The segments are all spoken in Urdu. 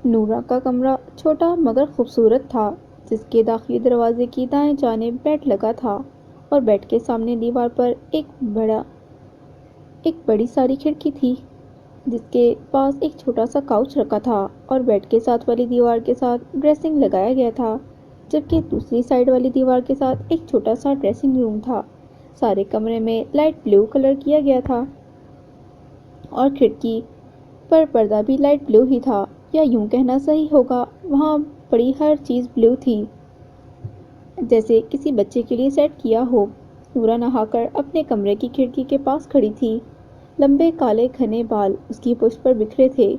نورا کا کمرہ چھوٹا مگر خوبصورت تھا، جس کے داخلی دروازے کی دائیں جانب بیڈ لگا تھا اور بیڈ کے سامنے دیوار پر ایک بڑی ساری کھڑکی تھی، جس کے پاس ایک چھوٹا سا کاؤچ رکھا تھا اور بیڈ کے ساتھ والی دیوار کے ساتھ ڈریسنگ لگایا گیا تھا، جبکہ دوسری سائڈ والی دیوار کے ساتھ ایک چھوٹا سا ڈریسنگ روم تھا۔ سارے کمرے میں لائٹ بلو کلر کیا گیا تھا اور کھڑکی پر پردہ بھی لائٹ بلو ہی تھا، یا یوں کہنا صحیح ہوگا وہاں پڑی ہر چیز بلو تھی، جیسے کسی بچے کے لیے سیٹ کیا ہو۔ نورا نہا کر اپنے کمرے کی کھڑکی کے پاس کھڑی تھی۔ لمبے کالے گھنے بال اس کی پشت پر بکھرے تھے۔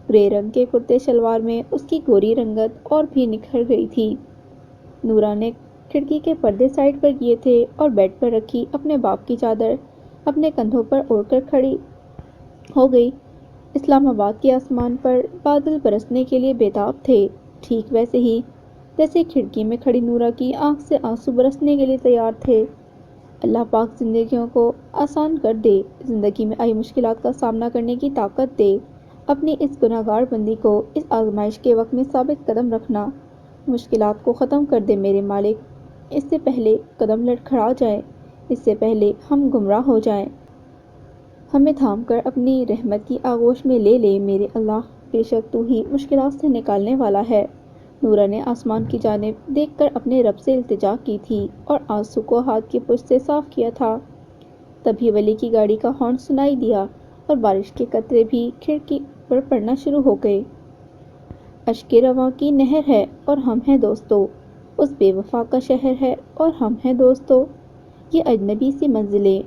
گرے رنگ کے کرتے شلوار میں اس کی گوری رنگت اور بھی نکھر گئی تھی۔ نورا نے کھڑکی کے پردے سائڈ پر کیے تھے اور بیڈ پر رکھی اپنے باپ کی چادر اپنے کندھوں پر اوڑھ کر کھڑی ہو گئی۔ اسلام آباد کے آسمان پر بادل برسنے کے لیے بےتاب تھے، ٹھیک ویسے ہی جیسے کھڑکی میں کھڑی نورا کی آنکھ سے آنسو برسنے کے لیے تیار تھے۔ اللہ پاک زندگیوں کو آسان کر دے، زندگی میں آئی مشکلات کا سامنا کرنے کی طاقت دے۔ اپنی اس گنہگار بندی کو اس آزمائش کے وقت میں ثابت قدم رکھنا۔ مشکلات کو ختم کر دے میرے مالک، اس سے پہلے قدم لڑکھڑا جائیں، اس سے پہلے ہم گمراہ ہو جائیں۔ ہمیں تھام کر اپنی رحمت کی آغوش میں لے لے میرے اللہ، بے شک تو ہی مشکلات سے نکالنے والا ہے۔ نورا نے آسمان کی جانب دیکھ کر اپنے رب سے التجا کی تھی اور آنسو کو ہاتھ کی پشت سے صاف کیا تھا۔ تبھی ولی کی گاڑی کا ہارن سنائی دیا اور بارش کے قطرے بھی کھڑکی پر پڑنا شروع ہو گئے۔ اشک رواں کی نہر ہے اور ہم ہیں دوستو، اس بے وفا کا شہر ہے اور ہم ہیں دوستو، یہ اجنبی سی منزلیں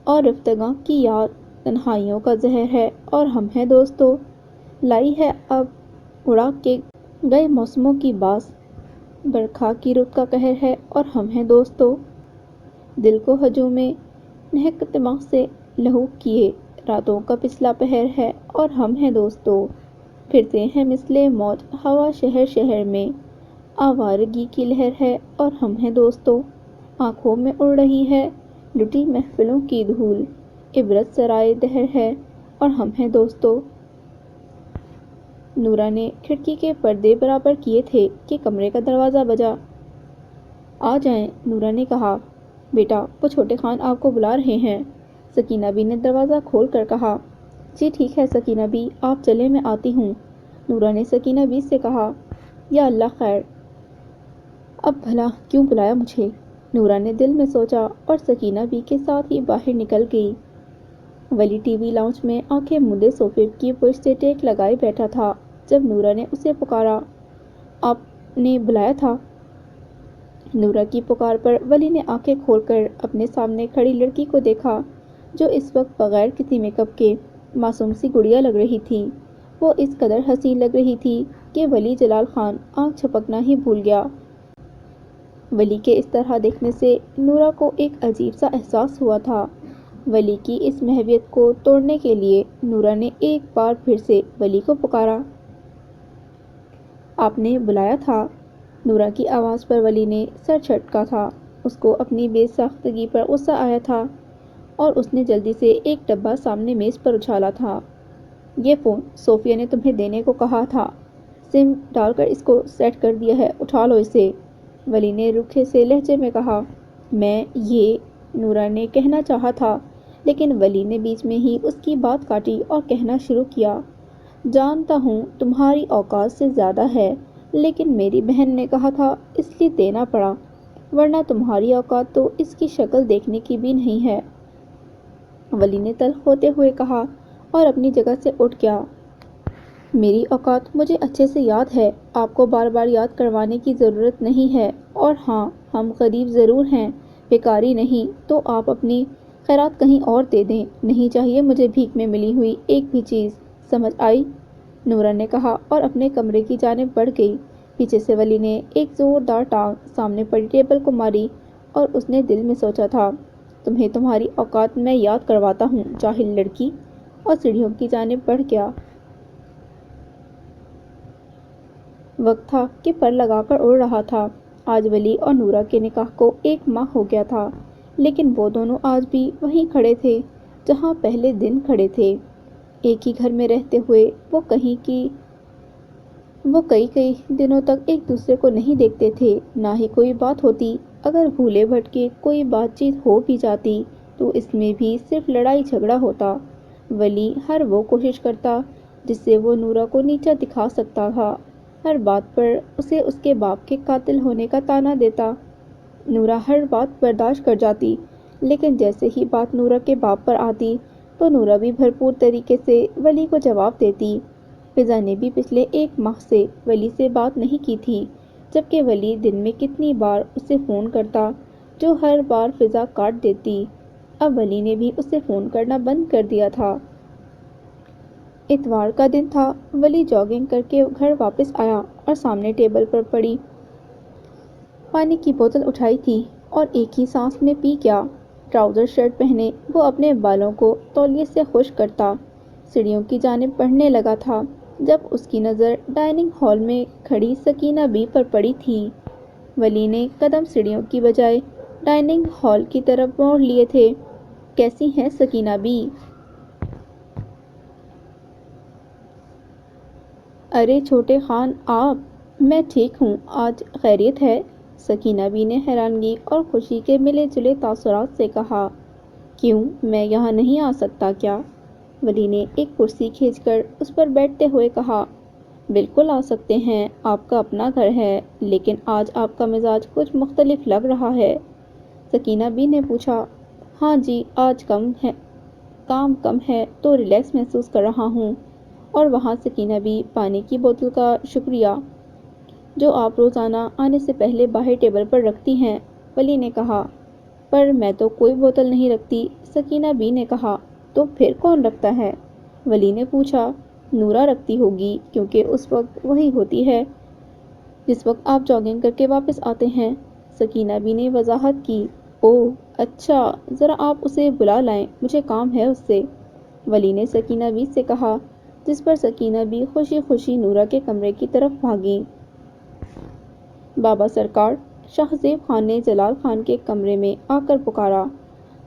اور رفتگاں کی یاد تنہائیوں کا زہر ہے اور ہم ہیں دوستو، لائی ہے اب اڑا کے گئے موسموں کی باس، برکھا کی رت کا قہر ہے اور ہم ہیں دوستو، دل کو ہجوم میں نہکتے سے لہو کیے راتوں کا پچھلا پہر ہے اور ہم ہیں دوستو، پھرتے ہیں مثل موج ہوا شہر شہر میں، آوارگی کی لہر ہے اور ہم ہیں دوستو، آنکھوں میں اڑ رہی ہے لٹی محفلوں کی دھول، عبرت سرائے دہر ہے اور ہم ہیں دوستو۔ نورا نے کھڑکی کے پردے برابر کیے تھے کہ کمرے کا دروازہ بجا۔ آ جائیں، نورا نے کہا۔ بیٹا، وہ چھوٹے خان آپ کو بلا رہے ہیں، سکینہ بی نے دروازہ کھول کر کہا۔ جی ٹھیک ہے سکینہ بی، آپ چلیں میں آتی ہوں، نورا نے سکینہ بی سے کہا۔ یا اللہ خیر، اب بھلا کیوں بلایا مجھے، نورا نے دل میں سوچا اور سکینہ بی کے ساتھ ہی باہر نکل گئی۔ ولی ٹی وی لاؤنج میں آنکھیں مودے صوفے کی پشت سے ٹیک لگائے بیٹھا تھا جب نورا نے اسے پکارا۔ آپ نے بلایا تھا؟ نورا کی پکار پر ولی نے آنکھیں کھول کر اپنے سامنے کھڑی لڑکی کو دیکھا، جو اس وقت بغیر کسی میک اپ کے معصوم سی گڑیا لگ رہی تھی۔ وہ اس قدر حسین لگ رہی تھی کہ ولی جلال خان آنکھ جھپکنا ہی بھول گیا۔ ولی کے اس طرح دیکھنے سے نورا کو ایک عجیب سا احساس ہوا تھا۔ ولی کی اس محویت کو توڑنے کے لیے نورا نے ایک بار پھر سے ولی کو پکارا۔ آپ نے بلایا تھا؟ نورا کی آواز پر ولی نے سر جھٹکا تھا۔ اس کو اپنی بے ساختگی پر غصہ آیا تھا اور اس نے جلدی سے ایک ڈبہ سامنے میز پر اچھالا تھا۔ یہ فون صوفیہ نے تمہیں دینے کو کہا تھا، سم ڈال کر اس کو سیٹ کر دیا ہے، اٹھا لو اسے، ولی نے روکھے سے لہجے میں کہا۔ میں یہ نورا نے کہنا چاہا تھا، لیکن ولی نے بیچ میں ہی اس کی بات کاٹی اور کہنا شروع کیا۔ جانتا ہوں تمہاری اوقات سے زیادہ ہے، لیکن میری بہن نے کہا تھا اس لیے دینا پڑا، ورنہ تمہاری اوقات تو اس کی شکل دیکھنے کی بھی نہیں ہے، ولی نے تلخ ہوتے ہوئے کہا اور اپنی جگہ سے اٹھ گیا۔ میری اوقات مجھے اچھے سے یاد ہے، آپ کو بار بار یاد کروانے کی ضرورت نہیں ہے، اور ہاں ہم غریب ضرور ہیں، بھکاری نہیں، تو آپ اپنی خیرات کہیں اور دے دیں، نہیں چاہیے مجھے بھیک میں ملی ہوئی ایک بھی چیز، سمجھ آئی، نورا نے کہا اور اپنے کمرے کی جانب بڑھ گئی۔ پیچھے سے ولی نے ایک زوردار ٹانگ سامنے پڑی ٹیبل کو ماری اور اس نے دل میں سوچا تھا، تمہیں تمہاری اوقات میں یاد کرواتا ہوں جاہل لڑکی، اور سیڑھیوں کی جانب بڑھ گیا۔ وقت تھا کہ پر لگا کر اڑ رہا تھا۔ آج ولی اور نورا کے نکاح کو 1 ماہ ہو گیا تھا، لیکن وہ دونوں آج بھی وہیں کھڑے تھے جہاں پہلے دن کھڑے تھے۔ ایک ہی گھر میں رہتے ہوئے وہ کئی دنوں تک ایک دوسرے کو نہیں دیکھتے تھے، نہ ہی کوئی بات ہوتی۔ اگر بھولے بھٹکے کوئی بات چیت ہو بھی جاتی تو اس میں بھی صرف لڑائی جھگڑا ہوتا۔ ولی ہر وہ کوشش کرتا جس سے وہ نورا کو نیچا دکھا سکتا تھا، ہر بات پر اسے اس کے باپ کے قاتل ہونے کا طعنہ دیتا۔ نورا ہر بات برداشت کر جاتی، لیکن جیسے ہی بات نورا کے باپ پر آتی تو نورا بھی بھرپور طریقے سے ولی کو جواب دیتی۔ فضا نے بھی پچھلے 1 ماہ سے ولی سے بات نہیں کی تھی، جبکہ ولی دن میں کتنی بار اسے فون کرتا جو ہر بار فضا کاٹ دیتی۔ اب ولی نے بھی اسے فون کرنا بند کر دیا تھا۔ اتوار کا دن تھا۔ ولی جاگنگ کر کے گھر واپس آیا اور سامنے ٹیبل پر پڑی پانی کی بوتل اٹھائی تھی اور ایک ہی سانس میں پی گیا۔ ٹراؤزر شرٹ پہنے وہ اپنے بالوں کو تولیے سے خشک کرتا سیڑھیوں کی جانب بڑھنے لگا تھا جب اس کی نظر ڈائننگ ہال میں کھڑی سکینہ بی پر پڑی تھی۔ ولی نے قدم سیڑھیوں کی بجائے ڈائننگ ہال کی طرف موڑ لیے تھے۔ کیسی ہیں سکینہ بی؟ ارے چھوٹے خان آپ! میں ٹھیک ہوں، آج خیریت ہے؟ سکینہ بی نے حیرانگی اور خوشی کے ملے جلے تاثرات سے کہا۔ کیوں، میں یہاں نہیں آ سکتا کیا؟ ولی نے ایک کرسی کھینچ کر اس پر بیٹھتے ہوئے کہا۔ بالکل آ سکتے ہیں، آپ کا اپنا گھر ہے، لیکن آج آپ کا مزاج کچھ مختلف لگ رہا ہے۔ سکینہ بی نے پوچھا۔ ہاں جی، آج کام کم ہے تو ریلیکس محسوس کر رہا ہوں۔ اور وہاں سکینہ بی پانی کی بوتل کا شکریہ جو آپ روزانہ آنے سے پہلے باہر ٹیبل پر رکھتی ہیں، ولی نے کہا۔ پر میں تو کوئی بوتل نہیں رکھتی، سکینہ بی نے کہا۔ تو پھر کون رکھتا ہے؟ ولی نے پوچھا۔ نورا رکھتی ہوگی، کیونکہ اس وقت وہی ہوتی ہے جس وقت آپ جاگنگ کر کے واپس آتے ہیں، سکینہ بی نے وضاحت کی۔ اوہ اچھا، ذرا آپ اسے بلا لائیں، مجھے کام ہے اس سے، ولی نے سکینہ بی سے کہا، جس پر سکینہ بی خوشی خوشی نورا کے کمرے کی طرف بھاگی۔ بابا سرکار! شاہ زیب خان نے جلال خان کے کمرے میں آ کر پکارا۔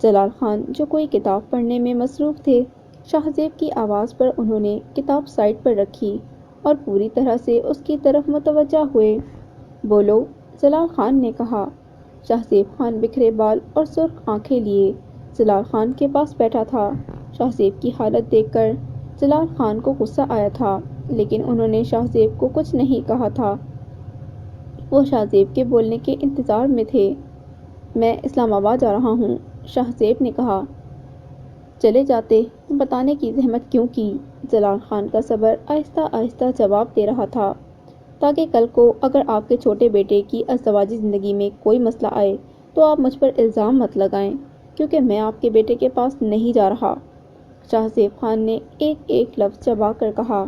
جلال خان جو کوئی کتاب پڑھنے میں مصروف تھے، شاہ زیب کی آواز پر انہوں نے کتاب سائیڈ پر رکھی اور پوری طرح سے اس کی طرف متوجہ ہوئے۔ بولو، جلال خان نے کہا۔ شاہ زیب خان بکھرے بال اور سرخ آنکھیں لیے جلال خان کے پاس بیٹھا تھا۔ شاہ زیب کی حالت دیکھ کر جلال خان کو غصہ آیا تھا، لیکن انہوں نے شاہ زیب کو کچھ نہیں کہا تھا۔ وہ شاہ زیب کے بولنے کے انتظار میں تھے۔ میں اسلام آباد جا رہا ہوں، شاہ زیب نے کہا۔ چلے جاتے، بتانے کی زحمت کیوں کی؟ جلال خان کا صبر آہستہ آہستہ جواب دے رہا تھا، تاکہ کل کو اگر آپ کے چھوٹے بیٹے کی ازدواجی زندگی میں کوئی مسئلہ آئے تو آپ مجھ پر الزام مت لگائیں، کیونکہ میں آپ کے بیٹے کے پاس نہیں جا رہا۔ شاہ زیب خان نے ایک ایک لفظ چبا کر کہا۔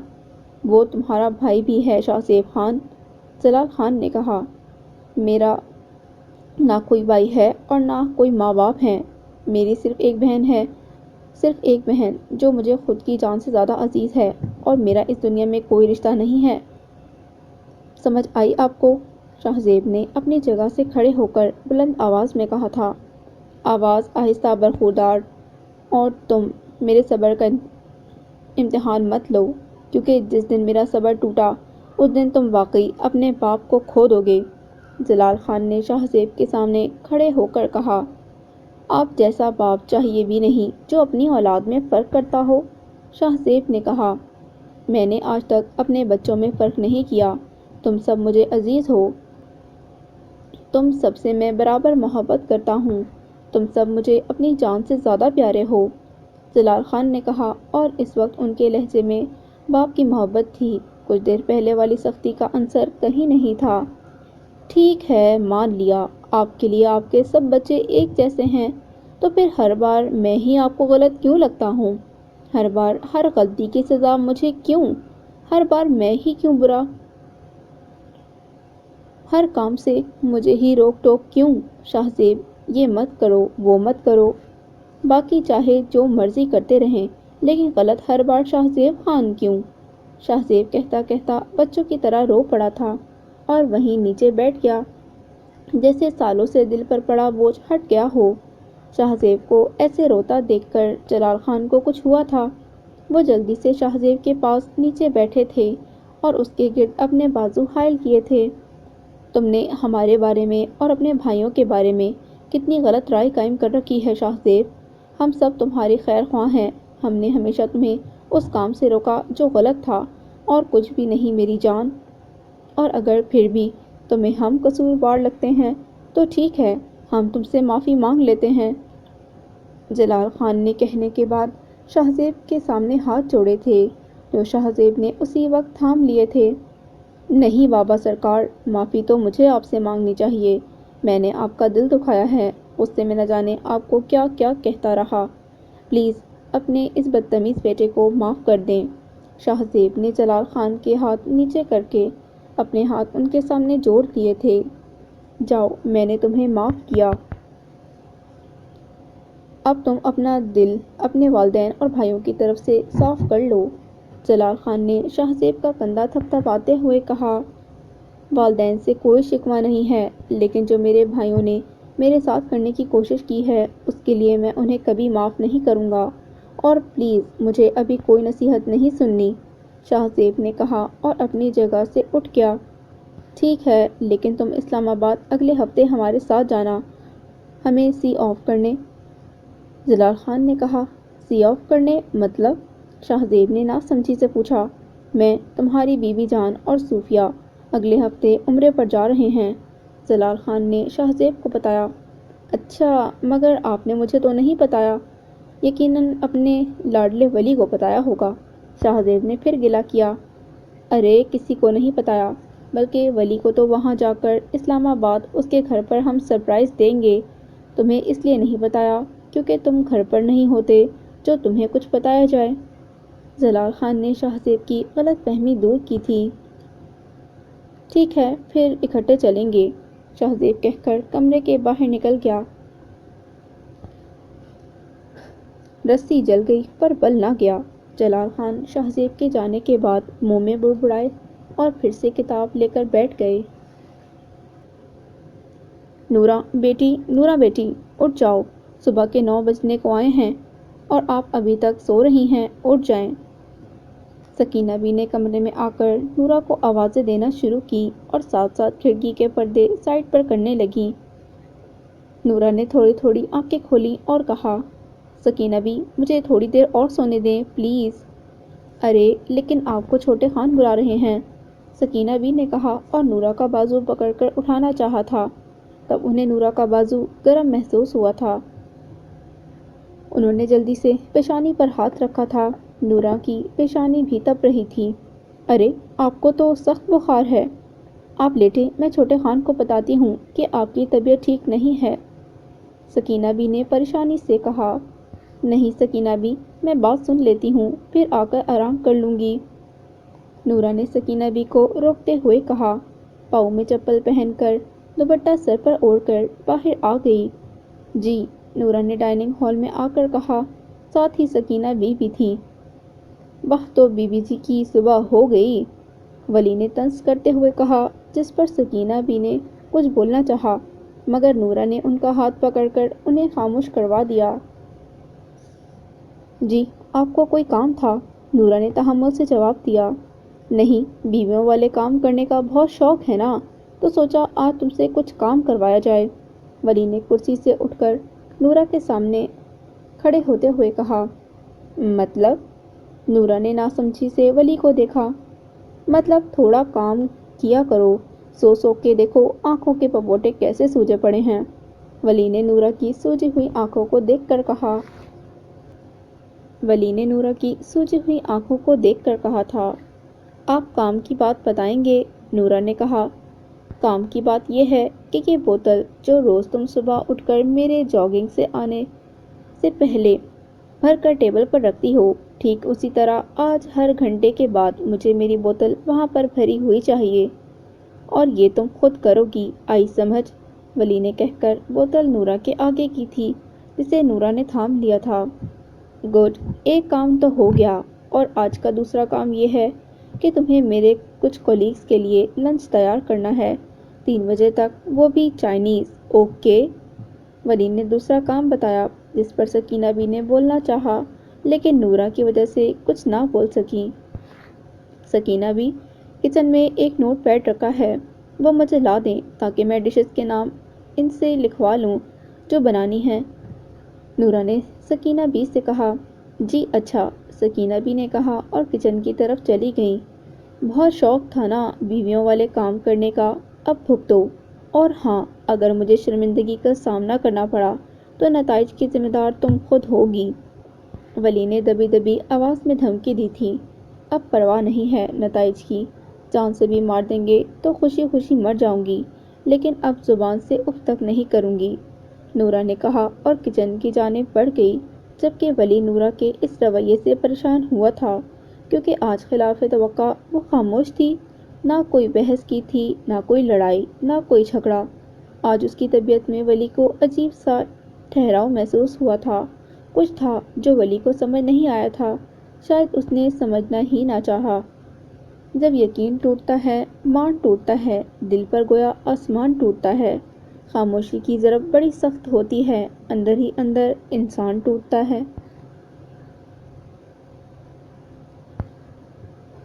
وہ تمہارا بھائی بھی ہے شاہ زیب خان، جلال خان نے کہا۔ میرا نہ کوئی بھائی ہے اور نہ کوئی ماں باپ ہیں، میری صرف ایک بہن ہے، صرف ایک بہن جو مجھے خود کی جان سے زیادہ عزیز ہے، اور میرا اس دنیا میں کوئی رشتہ نہیں ہے۔ سمجھ آئی آپ کو؟ شاہ زیب نے اپنی جگہ سے کھڑے ہو کر بلند آواز میں کہا تھا، آواز آہستہ برخوردار۔ اور تم میرے صبر کا امتحان مت لو، کیونکہ جس دن میرا صبر ٹوٹا اس دن تم واقعی اپنے باپ کو کھو دو گے، جلال خان نے شاہ زیب کے سامنے کھڑے ہو کر کہا۔ آپ جیسا باپ چاہیے بھی نہیں جو اپنی اولاد میں فرق کرتا ہو، شاہ زیب نے کہا۔ میں نے آج تک اپنے بچوں میں فرق نہیں کیا، تم سب مجھے عزیز ہو، تم سب سے میں برابر محبت کرتا ہوں، تم سب مجھے اپنی جان سے زیادہ پیارے ہو، جلال خان نے کہا، اور اس وقت ان کے لہجے میں باپ کی محبت تھی، کچھ دیر پہلے والی سختی کا عنصر کہیں نہیں تھا۔ ٹھیک ہے، مان لیا، آپ کے لیے آپ کے سب بچے ایک جیسے ہیں، تو پھر ہر بار میں ہی آپ کو غلط کیوں لگتا ہوں؟ ہر بار ہر غلطی کی سزا مجھے کیوں؟ ہر بار میں ہی کیوں برا؟ ہر کام سے مجھے ہی روک ٹوک کیوں؟ شاہ زیب، یہ مت کرو، وہ مت کرو، باقی چاہے جو مرضی کرتے رہیں، لیکن غلط ہر بار شاہ زیب خان کیوں؟ شاہ زیب کہتا کہتا بچوں کی طرح رو پڑا تھا اور وہیں نیچے بیٹھ گیا، جیسے سالوں سے دل پر پڑا بوجھ ہٹ گیا ہو۔ شاہ زیب کو ایسے روتا دیکھ کر جلال خان کو کچھ ہوا تھا۔ وہ جلدی سے شاہزیب کے پاس نیچے بیٹھے تھے اور اس کے گرد اپنے بازو حائل کیے تھے۔ تم نے ہمارے بارے میں اور اپنے بھائیوں کے بارے میں کتنی غلط رائے قائم کر رکھی ہے شاہزیب۔ ہم سب تمہارے خیر خواہ ہیں۔ ہم نے ہمیشہ تمہیں اس کام سے روکا جو غلط تھا، اور کچھ بھی نہیں میری جان۔ اور اگر پھر بھی تمہیں ہم قصوروار لگتے ہیں تو ٹھیک ہے، ہم تم سے معافی مانگ لیتے ہیں۔ جلال خان نے کہنے کے بعد شاہزیب کے سامنے ہاتھ جوڑے تھے، جو شاہزیب نے اسی وقت تھام لیے تھے۔ نہیں بابا سرکار، معافی تو مجھے آپ سے مانگنی چاہیے۔ میں نے آپ کا دل دکھایا ہے، اس سے میں نہ جانے آپ کو کیا کیا کہتا رہا۔ پلیز اپنے اس بدتمیز بیٹے کو معاف کر دیں۔ شاہزیب نے جلال خان کے ہاتھ نیچے کر کے اپنے ہاتھ ان کے سامنے جوڑ دیے تھے۔ جاؤ، میں نے تمہیں معاف کیا۔ اب تم اپنا دل اپنے والدین اور بھائیوں کی طرف سے صاف کر لو۔ جلال خان نے شاہزیب کا کندھا تھپتھپاتے ہوئے کہا، والدین سے کوئی شکوہ نہیں ہے، لیکن جو میرے بھائیوں نے میرے ساتھ کرنے کی کوشش کی ہے اس کے لیے میں انہیں کبھی معاف نہیں کروں گا، اور پلیز مجھے ابھی کوئی نصیحت نہیں سننی، شاہزیب نے کہا اور اپنی جگہ سے اٹھ گیا۔ ٹھیک ہے، لیکن تم اسلام آباد اگلے ہفتے ہمارے ساتھ جانا، ہمیں سی آف کرنے۔ جلال خان نے کہا، سی آف کرنے مطلب؟ شاہزیب نے ناسمجھی سے پوچھا۔ میں، تمہاری بیوی جان اور صوفیہ اگلے ہفتے عمرے پر جا رہے ہیں، جلال خان نے شاہزیب کو بتایا۔ اچھا، مگر آپ نے مجھے تو نہیں بتایا۔ یقیناً اپنے لاڈلے ولی کو بتایا ہوگا، شاہزیب نے پھر گلہ کیا۔ ارے کسی کو نہیں بتایا، بلکہ ولی کو تو وہاں جا کر اسلام آباد اس کے گھر پر ہم سرپرائز دیں گے۔ تمہیں اس لیے نہیں بتایا کیونکہ تم گھر پر نہیں ہوتے جو تمہیں کچھ بتایا جائے۔ جلال خان نے شاہزیب کی غلط فہمی دور کی تھی۔ ٹھیک ہے، پھر اکٹھے چلیں گے، شاہزیب کہہ کر کمرے کے باہر نکل گیا۔ رسی جل گئی پر بل نہ گیا۔ جلال خان شاہزیب کے جانے کے بعد منہ میں بڑبڑائے اور پھر سے کتاب لے کر بیٹھ گئے۔ نورا بیٹی، اٹھ جاؤ، صبح کے 9 بجنے کو آئے ہیں اور آپ ابھی تک سو رہی ہیں، اٹھ جائیں۔ سکینہ بھی نے کمرے میں آ کر نورا کو آوازیں دینا شروع کی اور ساتھ ساتھ کھڑکی کے پردے سائڈ پر کرنے لگیں۔ نورا نے تھوڑی تھوڑی آنکھیں کھولیں اور کہا، سکینہ بھی، مجھے تھوڑی دیر اور سونے دیں پلیز۔ ارے لیکن آپ کو چھوٹے خان بلا رہے ہیں، سکینہ بھی نے کہا اور نورا کا بازو پکڑ کر اٹھانا چاہا تھا، تب انہیں نورا کا بازو گرم محسوس ہوا تھا۔ انہوں نے جلدی سے پیشانی پر ہاتھ رکھا تھا، نورا کی پیشانی بھی تپ رہی تھی۔ ارے آپ کو تو سخت بخار ہے، آپ لیٹیں، میں چھوٹے خان کو بتاتی ہوں کہ آپ کی طبیعت ٹھیک نہیں ہے، سکینہ بھی نے پریشانی سے کہا۔ نہیں سکینہ بھی، میں بات سن لیتی ہوں، پھر آ کر آرام کر لوں گی، نورا نے سکینہ بھی کو روکتے ہوئے کہا۔ پاؤں میں چپل پہن کر دوپٹہ سر پر اوڑھ کر باہر آ گئی۔ جی، نورا نے ڈائننگ ہال میں آ کر کہا، ساتھ ہی سکینہ بھی تھی۔ واہ، تو بی بی جی کی صبح ہو گئی، ولی نے طنز کرتے ہوئے کہا، جس پر سکینہ بھی نے کچھ بولنا چاہا، مگر نورا نے ان کا ہاتھ پکڑ کر انہیں خاموش کروا دیا۔ جی، آپ کو کوئی کام تھا، نورا نے تحمل سے جواب دیا۔ نہیں، بیویوں والے کام کرنے کا بہت شوق ہے نا، تو سوچا آج تم سے کچھ کام کروایا جائے، ولی نے کرسی سے اٹھ کر نورا کے سامنے کھڑے ہوتے ہوئے کہا۔ مطلب؟ نورا نے ناسمجھی سے ولی کو دیکھا۔ مطلب تھوڑا کام کیا کرو، سو سو کے دیکھو آنکھوں کے پپوٹے کیسے سوجے پڑے ہیں، ولی نے نورا کی سوجی ہوئی آنکھوں کو دیکھ کر کہا۔ تھا آپ کام کی بات بتائیں گے، نورا نے کہا۔ کام کی بات یہ ہے کہ یہ بوتل جو روز تم صبح اٹھ کر میرے جاگنگ سے آنے سے پہلے بھر کر ٹیبل پر رکھتی ہو، ٹھیک اسی طرح آج ہر گھنٹے کے بعد مجھے میری بوتل وہاں پر بھری ہوئی چاہیے، اور یہ تم خود کرو گی، آئی سمجھ، ولی نے کہہ کر بوتل نورا کے آگے کی تھی جسے نورا نے تھام لیا تھا۔ گڈ، ایک کام تو ہو گیا، اور آج کا دوسرا کام یہ ہے کہ تمہیں میرے کچھ کولیگز کے لیے لنچ تیار کرنا ہے، 3 بجے تک، وہ بھی چائنیز، اوکے، ولی نے دوسرا کام بتایا، جس پر سکینہ بھی نے بولنا چاہا لیکن نورا کی وجہ سے کچھ نہ بول سکی۔ سکینہ بھی کچن میں ایک نوٹ پیڈ رکھا ہے، وہ مجھے لا دیں تاکہ میں ڈشز کے نام ان سے لکھوا لوں جو بنانی ہیں، نورا نے سکینہ بی سے کہا۔ جی اچھا، سکینہ بی نے کہا اور کچن کی طرف چلی گئیں۔ بہت شوق تھا نا بیویوں والے کام کرنے کا، اب بھگتو، اور ہاں اگر مجھے شرمندگی کا سامنا کرنا پڑا تو نتائج کی ذمہ دار تم خود ہوگی، ولی نے دبی دبی آواز میں دھمکی دی تھی۔ اب پرواہ نہیں ہے نتائج کی، جان سے بھی مار دیں گے تو خوشی خوشی مر جاؤں گی، لیکن اب زبان سے اف تک نہیں کروں گی، نورا نے کہا اور کچن کی جانب بڑھ گئی، جبکہ ولی نورا کے اس رویے سے پریشان ہوا تھا کیونکہ آج خلاف توقع وہ خاموش تھی، نہ کوئی بحث کی تھی، نہ کوئی لڑائی، نہ کوئی جھگڑا۔ آج اس کی طبیعت میں ولی کو عجیب سا ٹھہراؤ محسوس ہوا تھا، کچھ تھا جو ولی کو سمجھ نہیں آیا تھا، شاید اس نے سمجھنا ہی نہ چاہا۔ جب یقین ٹوٹتا ہے، مان ٹوٹتا ہے، دل پر گویا آسمان ٹوٹتا ہے۔ خاموشی کی ضرب بڑی سخت ہوتی ہے، اندر ہی اندر انسان ٹوٹتا ہے۔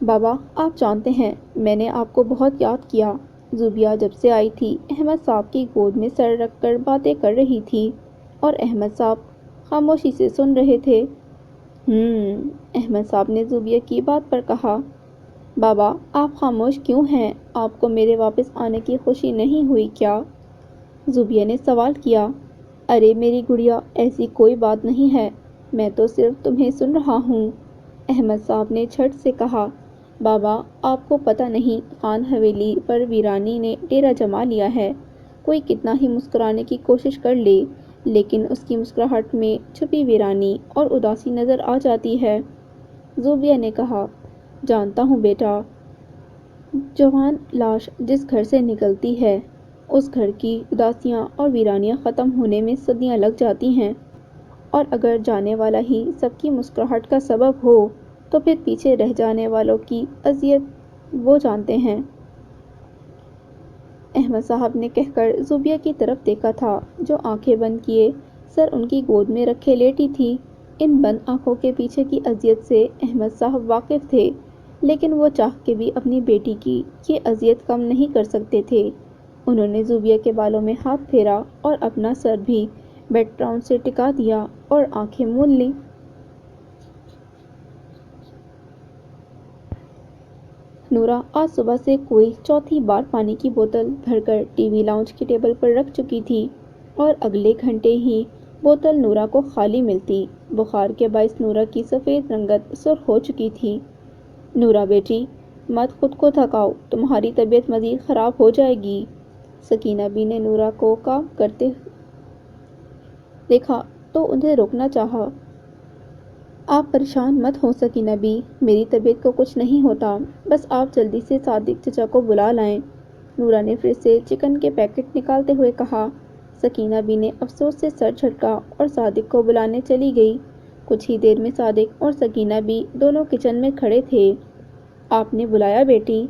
بابا آپ جانتے ہیں میں نے آپ کو بہت یاد کیا، زوبیہ جب سے آئی تھی احمد صاحب کی گود میں سر رکھ کر باتیں کر رہی تھی اور احمد صاحب خاموشی سے سن رہے تھے۔ احمد صاحب نے زوبیہ کی بات پر کہا۔ بابا آپ خاموش کیوں ہیں، آپ کو میرے واپس آنے کی خوشی نہیں ہوئی کیا؟ زوبیہ نے سوال کیا۔ ارے میری گڑیا ایسی کوئی بات نہیں ہے، میں تو صرف تمہیں سن رہا ہوں، احمد صاحب نے جھٹ سے کہا۔ بابا آپ کو پتہ نہیں خان حویلی پر ویرانی نے ڈیرا جما لیا ہے، کوئی کتنا ہی مسکرانے کی کوشش کر لے لیکن اس کی مسکراہٹ میں چھپی ویرانی اور اداسی نظر آ جاتی ہے، زوبیہ نے کہا۔ جانتا ہوں بیٹا، جوان لاش جس گھر سے نکلتی ہے اس گھر کی اداسیاں اور ویرانیاں ختم ہونے میں صدیاں لگ جاتی ہیں، اور اگر جانے والا ہی سب کی مسکراہٹ کا سبب ہو تو پھر پیچھے رہ جانے والوں کی اذیت وہ جانتے ہیں، احمد صاحب نے کہہ کر زوبیہ کی طرف دیکھا تھا جو آنکھیں بند کیے سر ان کی گود میں رکھے لیٹی تھی۔ ان بند آنکھوں کے پیچھے کی اذیت سے احمد صاحب واقف تھے، لیکن وہ چاہ کے بھی اپنی بیٹی کی یہ اذیت کم نہیں کر سکتے تھے۔ انہوں نے زوبیہ کے بالوں میں ہاتھ پھیرا اور اپنا سر بھی بیڈ راؤنڈ سے ٹکا دیا اور آنکھیں مول لیں۔ نورا آج صبح سے کوئی چوتھی بار پانی کی بوتل بھر کر ٹی وی لاؤنج کی ٹیبل پر رکھ چکی تھی اور اگلے گھنٹے ہی بوتل نورا کو خالی ملتی۔ بخار کے باعث نورا کی سفید رنگت سرخ ہو چکی تھی۔ نورا بیٹی مت خود کو تھکاؤ، تمہاری طبیعت مزید خراب ہو جائے گی، سکینہ بی نے نورا کو کام کرتے دیکھا تو انہیں روکنا چاہا۔ آپ پریشان مت ہو سکینہ بی، میری طبیعت کو کچھ نہیں ہوتا، بس آپ جلدی سے صادق چچا کو بلا لائیں، نورا نے پھر سے چکن کے پیکٹ نکالتے ہوئے کہا۔ سکینہ بی نے افسوس سے سر جھٹکا اور صادق کو بلانے چلی گئی۔ کچھ ہی دیر میں صادق اور سکینہ بی دونوں کچن میں کھڑے تھے۔ آپ نے بلایا بیٹی؟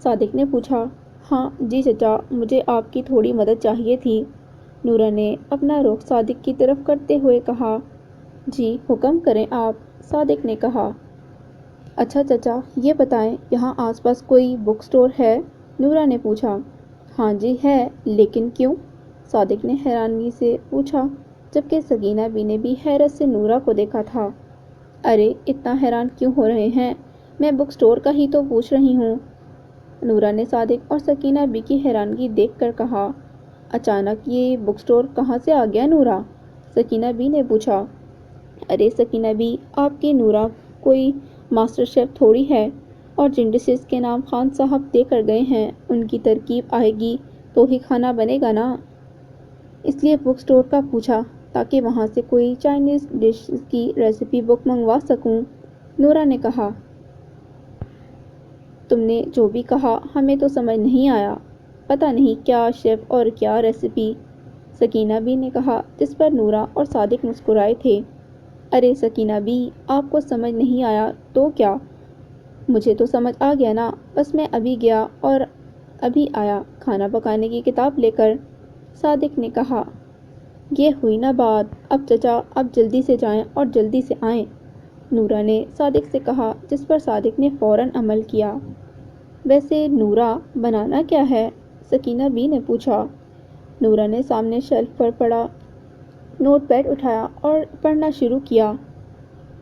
صادق نے پوچھا۔ ہاں جی چچا، مجھے آپ کی تھوڑی مدد چاہیے تھی، نورا نے اپنا رخ صادق کی طرف کرتے ہوئے کہا۔ جی حکم کریں آپ، صادق نے کہا۔ اچھا چچا یہ بتائیں یہاں آس پاس کوئی بک سٹور ہے، نورا نے پوچھا۔ ہاں جی ہے، لیکن کیوں؟ صادق نے حیرانگی سے پوچھا، جبکہ سکینہ بی نے بھی حیرت سے نورا کو دیکھا تھا۔ ارے اتنا حیران کیوں ہو رہے ہیں، میں بک سٹور کا ہی تو پوچھ رہی ہوں، نورا نے صادق اور سکینہ بی کی حیرانگی دیکھ کر کہا۔ اچانک یہ بک سٹور کہاں سے آ گیا نورا؟ سکینہ بی نے پوچھا۔ ارے سکینہ بی، آپ کی نورا کوئی ماسٹر شیف تھوڑی ہے، اور جن ڈشز کے نام خان صاحب دے کر گئے ہیں ان کی ترکیب آئے گی تو ہی کھانا بنے گا نا، اس لیے بک سٹور کا پوچھا تاکہ وہاں سے کوئی چائنیز ڈش کی ریسیپی بک منگوا سکوں، نورا نے کہا۔ تم نے جو بھی کہا ہمیں تو سمجھ نہیں آیا، پتہ نہیں کیا شیف اور کیا ریسیپی، سکینہ بی نے کہا، جس پر نورا اور صادق مسکرائے تھے۔ ارے سکینہ بی، آپ کو سمجھ نہیں آیا تو کیا، مجھے تو سمجھ آ گیا نا، بس میں ابھی گیا اور ابھی آیا کھانا پکانے کی کتاب لے کر، صادق نے کہا۔ یہ ہوئی نا بات، اب چچا اب جلدی سے جائیں اور جلدی سے آئیں، نورا نے صادق سے کہا، جس پر صادق نے فوراً عمل کیا۔ ویسے نورا، بنانا کیا ہے؟ سکینہ بی نے پوچھا۔ نورا نے سامنے شیلف پر پڑا نوٹ پیڈ اٹھایا اور پڑھنا شروع کیا۔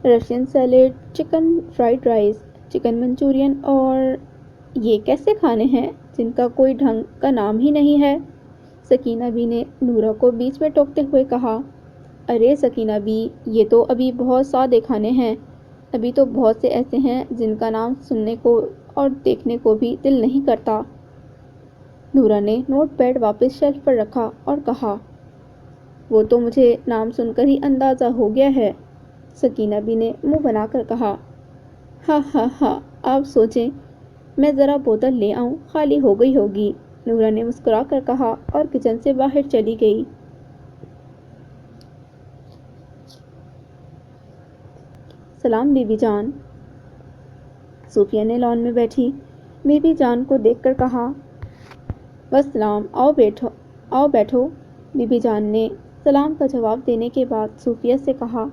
Russian salad, chicken fried rice, chicken manchurian, اور یہ کیسے کھانے ہیں جن کا کوئی ڈھنگ کا نام ہی نہیں ہے؟ سکینہ بی نے نورا کو بیچ میں ٹوکتے ہوئے کہا۔ ارے سکینہ بی، یہ تو ابھی بہت سادے کھانے ہیں۔ ابھی تو بہت سے ایسے ہیں جن کا نام سننے کو اور دیکھنے کو بھی دل نہیں کرتا۔ نورا نے نوٹ پیڈ واپس شیلف پر رکھا اور کہا، وہ تو مجھے نام سن کر ہی اندازہ ہو گیا ہے۔ سکینہ بی نے منہ بنا کر کہا، ہاں ہاں ہاں، آپ سوچیں، میں ذرا بوتل لے آؤں، خالی ہو گئی ہوگی۔ نورا نے مسکرا کر کہا اور کچن سے باہر چلی گئی۔ سلام بی بی جان، صوفیہ نے لان میں بیٹھی بی بی جان کو دیکھ کر کہا۔ وسلام، آؤ بیٹھو۔ بی بی جان نے سلام کا جواب دینے کے بعد صوفیہ سے کہا۔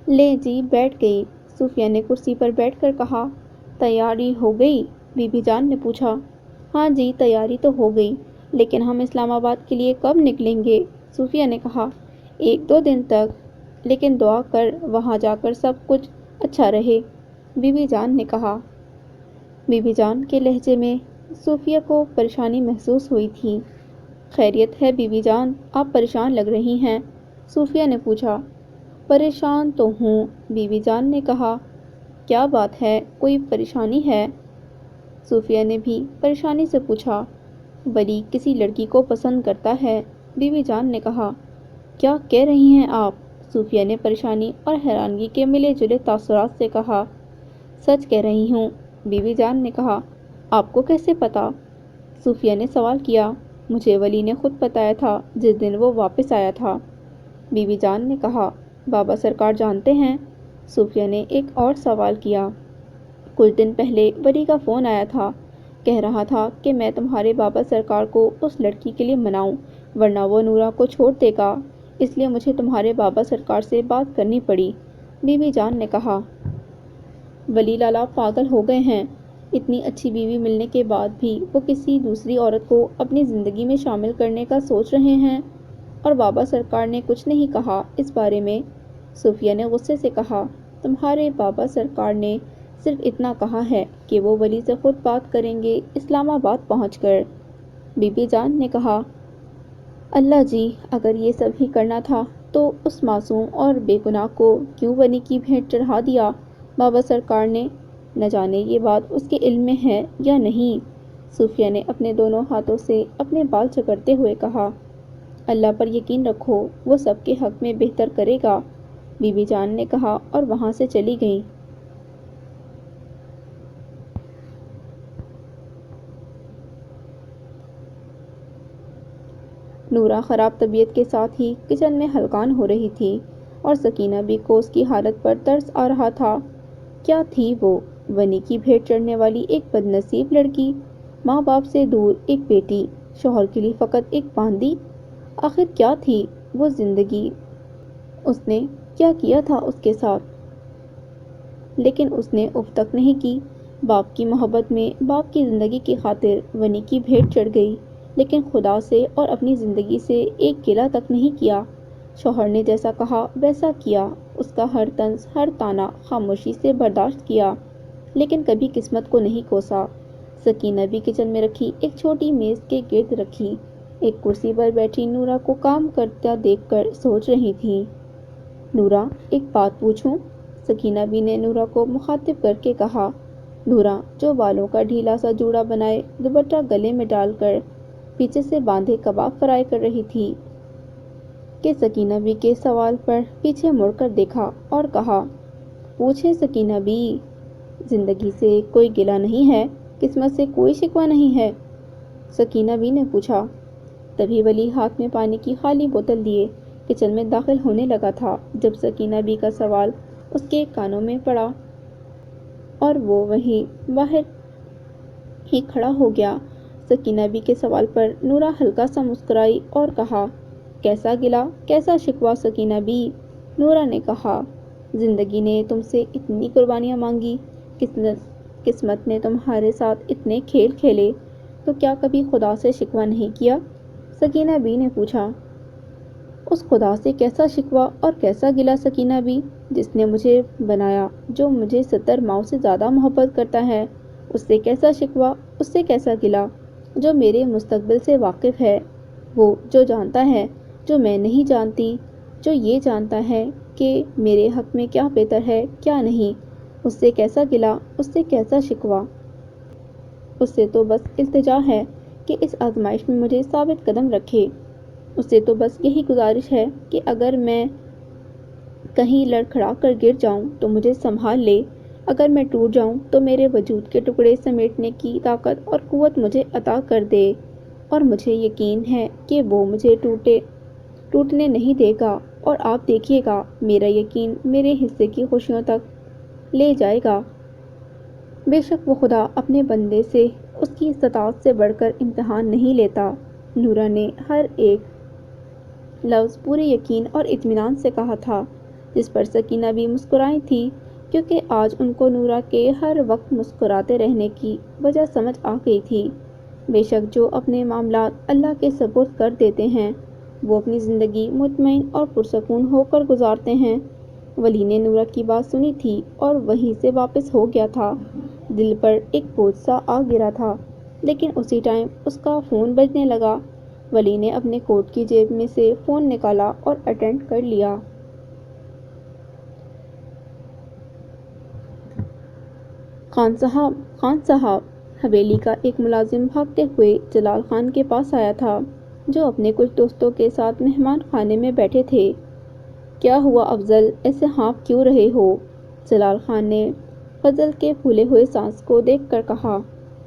لے جی، بیٹھ گئی۔ صوفیہ نے کرسی پر بیٹھ کر کہا۔ تیاری ہو گئی؟ بی بی جان نے پوچھا۔ ہاں جی، تیاری تو ہو گئی، لیکن ہم اسلام آباد کے لیے کب نکلیں گے؟ صوفیہ نے کہا۔ 1-2 دن تک، لیکن دعا کر وہاں جا کر سب کچھ اچھا رہے، بی بی جان نے کہا۔ بی بی جان کے لہجے میں صوفیہ کو پریشانی محسوس ہوئی تھی۔ خیریت ہے بی بی جان، آپ پریشان لگ رہی ہیں؟ صوفیہ نے پوچھا۔ پریشان تو ہوں، بی بی جان نے کہا۔ کیا بات ہے، کوئی پریشانی ہے؟ صوفیہ نے بھی پریشانی سے پوچھا۔ ولی کسی لڑکی کو پسند کرتا ہے، بی بی جان نے کہا۔ کیا کہہ رہی ہیں آپ؟ صوفیہ نے پریشانی اور حیرانگی کے ملے جلے تاثرات سے کہا۔ سچ کہہ رہی ہوں، بی بی جان نے کہا۔ آپ کو کیسے پتا؟ صوفیہ نے سوال کیا۔ مجھے ولی نے خود بتایا تھا جس دن وہ واپس آیا تھا، بی بی جان نے کہا۔ بابا سرکار جانتے ہیں؟ صوفیہ نے ایک اور سوال کیا۔ کچھ دن پہلے ولی کا فون آیا تھا، کہہ رہا تھا کہ میں تمہارے بابا سرکار کو اس لڑکی کے لیے مناؤں ورنہ وہ نورا کو چھوڑ دے گا، اس لیے مجھے تمہارے بابا سرکار سے بات کرنی پڑی، بی بی جان نے کہا۔ ولی لالا پاگل ہو گئے ہیں، اتنی اچھی بیوی ملنے کے بعد بھی وہ کسی دوسری عورت کو اپنی زندگی میں شامل کرنے کا سوچ رہے ہیں، اور بابا سرکار نے کچھ نہیں کہا اس بارے میں؟ صوفیہ نے غصے سے کہا۔ تمہارے بابا سرکار نے صرف اتنا کہا ہے کہ وہ ولی سے خود بات کریں گے اسلام آباد پہنچ کر، بی بی جان نے کہا۔ اللہ جی، اگر یہ سب ہی کرنا تھا تو اس معصوم اور بے گناہ کو کیوں ولی کی بھیٹ چڑھا دیا بابا سرکار نے؟ نہ جانے یہ بات اس کے علم میں ہے یا نہیں؟ صوفیہ نے اپنے دونوں ہاتھوں سے اپنے بال جکڑتے ہوئے کہا۔ اللہ پر یقین رکھو، وہ سب کے حق میں بہتر کرے گا، بی بی جان نے کہا اور وہاں سے چلی گئیں۔ نورا خراب طبیعت کے ساتھ ہی کچن میں ہلکان ہو رہی تھی اور سکینہ بی کو اس کی حالت پر ترس آ رہا تھا۔ کیا تھی وہ؟ ونی کی بھیٹ چڑھنے والی ایک بد نصیب لڑکی، ماں باپ سے دور ایک بیٹی، شوہر کے لیے فقط ایک باندی؟ آخر کیا تھی وہ زندگی؟ اس نے کیا کیا تھا اس کے ساتھ؟ لیکن اس نے اف تک نہیں کی۔ باپ کی محبت میں باپ کی زندگی کی خاطر ونی کی بھیٹ چڑھ گئی، لیکن خدا سے اور اپنی زندگی سے ایک گلہ تک نہیں کیا۔ شوہر نے جیسا کہا ویسا کیا، اس کا ہر طنز ہر طعنہ خاموشی سے برداشت کیا، لیکن کبھی قسمت کو نہیں کوسا۔ سکینہ بھی کچن میں رکھی ایک چھوٹی میز کے گرد رکھی ایک کرسی پر بیٹھی نورا کو کام کرتا دیکھ کر سوچ رہی تھی۔ نورا، ایک بات پوچھوں؟ سکینہ بی نے نورا کو مخاطب کر کے کہا۔ نورا، جو بالوں کا ڈھیلا سا جوڑا بنائے دوپٹہ گلے میں ڈال کر پیچھے سے باندھے کباب فرائی کر رہی تھی، کہ سکینہ بی کے سوال پر پیچھے مڑ کر دیکھا اور کہا، پوچھیں سکینہ بی، زندگی سے کوئی گلہ نہیں ہے؟ قسمت سے کوئی شکوہ نہیں ہے؟ سکینہ بی نے پوچھا۔ تبھی ولی ہاتھ میں پانی کی خالی بوتل لیے کچن میں داخل ہونے لگا تھا جب سکینہ بی کا سوال اس کے کانوں میں پڑا، اور وہ وہیں باہر ہی کھڑا ہو گیا۔ سکینہ بی کے سوال پر نورا ہلکا سا مسکرائی اور کہا، کیسا گلہ، کیسا شکوہ سکینہ بی؟ نورا نے کہا، زندگی نے تم سے اتنی قربانیاں مانگی، قسمت نے تمہارے ساتھ اتنے کھیل کھیلے، تو کیا کبھی خدا سے شکوہ نہیں کیا؟ سکینہ بی نے پوچھا۔ اس خدا سے کیسا شکوہ اور کیسا گلہ سکینہ بی، جس نے مجھے بنایا، جو مجھے 70 ماؤں سے زیادہ محبت کرتا ہے، اس سے کیسا شکوہ، اس سے کیسا گلہ، جو میرے مستقبل سے واقف ہے، وہ جو جانتا ہے جو میں نہیں جانتی، جو یہ جانتا ہے کہ میرے حق میں کیا بہتر ہے کیا نہیں، اس سے کیسا گلہ، اس سے کیسا شکوہ۔ اس سے تو بس التجا ہے کہ اس آزمائش میں مجھے ثابت قدم رکھے، اس سے تو بس یہی گزارش ہے کہ اگر میں کہیں لڑکھڑا کر گر جاؤں تو مجھے سنبھال لے، اگر میں ٹوٹ جاؤں تو میرے وجود کے ٹکڑے سمیٹنے کی طاقت اور قوت مجھے عطا کر دے، اور مجھے یقین ہے کہ وہ مجھے ٹوٹنے نہیں دے گا، اور آپ دیکھیے گا میرا یقین میرے حصے کی خوشیوں تک لے جائے گا۔ بے شک وہ خدا اپنے بندے سے اس کی استطاعت سے بڑھ کر امتحان نہیں لیتا۔ نورا نے ہر ایک لفظ پورے یقین اور اطمینان سے کہا تھا، جس پر سکینہ بھی مسکرائی تھی، کیونکہ آج ان کو نورا کے ہر وقت مسکراتے رہنے کی وجہ سمجھ آ گئی تھی۔ بے شک جو اپنے معاملات اللہ کے سپرد کر دیتے ہیں، وہ اپنی زندگی مطمئن اور پرسکون ہو کر گزارتے ہیں۔ ولی نے نورا کی بات سنی تھی اور وہیں سے واپس ہو گیا تھا۔ دل پر ایک بوجھ سا آ گرا تھا، لیکن اسی ٹائم اس کا فون بجنے لگا۔ ولی نے اپنے کوٹ کی جیب میں سے فون نکالا اور اٹینڈ کر لیا۔ خان صاحب، حویلی کا ایک ملازم بھاگتے ہوئے جلال خان کے پاس آیا تھا، جو اپنے کچھ دوستوں کے ساتھ مہمان خانے میں بیٹھے تھے۔ کیا ہوا افضل، ایسے ہانپ کیوں رہے ہو؟ جلال خان نے فضل کے پھولے ہوئے سانس کو دیکھ کر کہا۔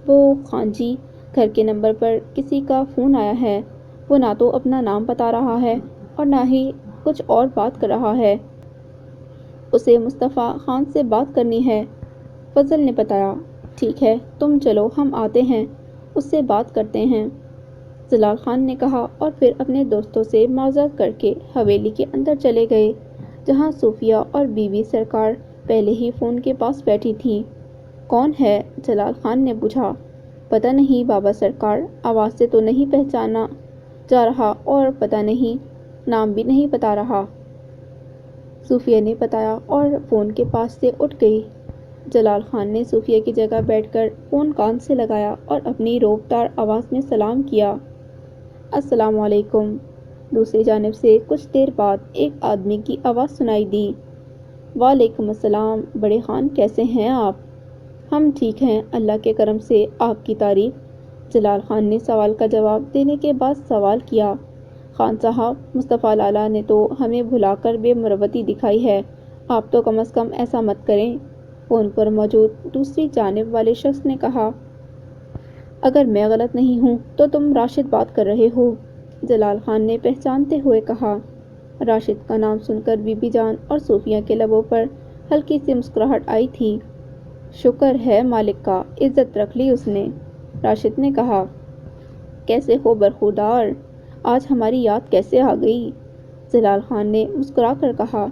وہ خان جی، گھر کے نمبر پر کسی کا فون آیا ہے، وہ نہ تو اپنا نام بتا رہا ہے اور نہ ہی کچھ اور بات کر رہا ہے۔ اسے مصطفیٰ خان سے بات کرنی ہے، فضل نے بتایا۔ ٹھیک ہے، تم چلو، ہم آتے ہیں، اس سے بات کرتے ہیں، جلال خان نے کہا، اور پھر اپنے دوستوں سے معذرت کر کے حویلی کے اندر چلے گئے، جہاں صوفیہ اور بی بی سرکار پہلے ہی فون کے پاس بیٹھی تھیں۔ کون ہے؟ جلال خان نے پوچھا۔ پتہ نہیں بابا سرکار، آواز سے تو نہیں پہچانا جا رہا اور پتہ نہیں نام بھی نہیں بتا رہا، صوفیہ نے بتایا اور فون کے پاس سے اٹھ گئی۔ جلال خان نے صوفیہ کی جگہ بیٹھ کر فون کان سے لگایا اور اپنی روبدار آواز میں سلام کیا۔ السلام علیکم۔ دوسری جانب سے کچھ دیر بعد ایک آدمی کی آواز سنائی دی۔ وعلیکم السلام بڑے خان، کیسے ہیں آپ؟ ہم ٹھیک ہیں اللہ کے کرم سے، آپ کی تعریف۔ جلال خان نے سوال کا جواب دینے کے بعد سوال کیا۔ خان صاحب، مصطفیٰ لالا نے تو ہمیں بھلا کر بے مروتی دکھائی ہے، آپ تو کم از کم ایسا مت کریں، فون پر موجود دوسری جانب والے شخص نے کہا۔ اگر میں غلط نہیں ہوں تو تم راشد بات کر رہے ہو، جلال خان نے پہچانتے ہوئے کہا۔ راشد کا نام سن کر بی بی جان اور صوفیہ کے لبوں پر ہلکی سی مسکراہٹ آئی تھی۔ شکر ہے مالک کا، عزت رکھ لی اس نے، راشد نے کہا۔ کیسے ہو برخوردار، آج ہماری یاد کیسے آ گئی؟ جلال خان نے مسکرا کر کہا۔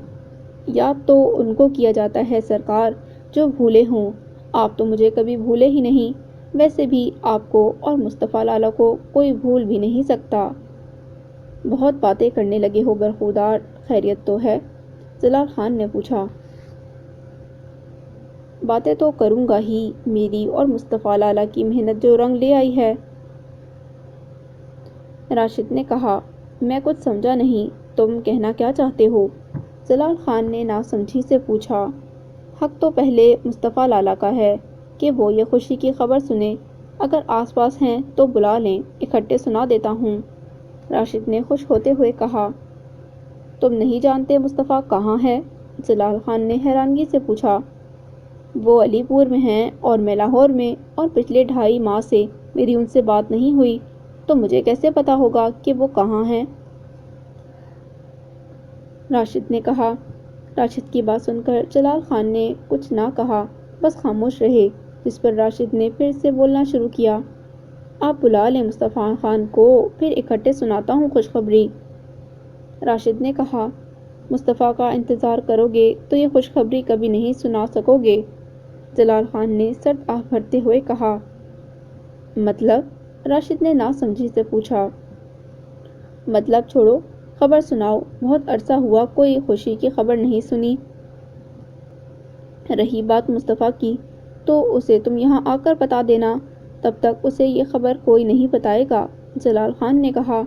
یاد تو ان کو کیا جاتا ہے سرکار جو بھولے ہوں، آپ تو مجھے کبھی بھولے ہی نہیں، ویسے بھی آپ کو اور مصطفیٰ لالا کو کوئی بھول بھی نہیں سکتا۔ بہت باتیں کرنے لگے ہو برخوردار، خیریت تو ہے؟ جلال خان نے پوچھا۔ باتیں تو کروں گا ہی، میری اور مصطفیٰ لالا کی محنت جو رنگ لے آئی ہے، راشد نے کہا۔ میں کچھ سمجھا نہیں، تم کہنا کیا چاہتے ہو؟ جلال خان نے ناسمجھی سے پوچھا۔ حق تو پہلے مصطفیٰ لالا کا ہے کہ وہ یہ خوشی کی خبر سنیں، اگر آس پاس ہیں تو بلا لیں، اکٹھے سنا دیتا ہوں، راشد نے خوش ہوتے ہوئے کہا۔ تم نہیں جانتے مصطفیٰ کہاں ہے؟ جلال خان نے حیرانگی سے پوچھا۔ وہ علی پور میں ہیں اور میں لاہور میں، اور پچھلے 2.5 ماہ سے میری ان سے بات نہیں ہوئی، تو مجھے کیسے پتا ہوگا کہ وہ کہاں ہیں؟ راشد نے کہا۔ راشد کی بات سن کر جلال خان نے کچھ نہ کہا، بس خاموش رہے، جس پر راشد نے پھر سے بولنا شروع کیا۔ آپ بلا لیں مصطفیٰ خان کو، پھر اکٹھے سناتا ہوں خوشخبری، راشد نے کہا۔ مصطفیٰ کا انتظار کرو گے تو یہ خوشخبری کبھی نہیں سنا سکو گے۔ جلال خان نے سرد آہ بھرتے ہوئے کہا۔ مطلب؟ راشد نے ناسمجھی سے پوچھا۔ مطلب چھوڑو، خبر سناؤ، بہت عرصہ ہوا کوئی خوشی کی خبر نہیں سنی۔ رہی بات مصطفیٰ کی تو اسے تم یہاں آ کر بتا دینا، تب تک اسے یہ خبر کوئی نہیں بتائے گا، جلال خان نے کہا۔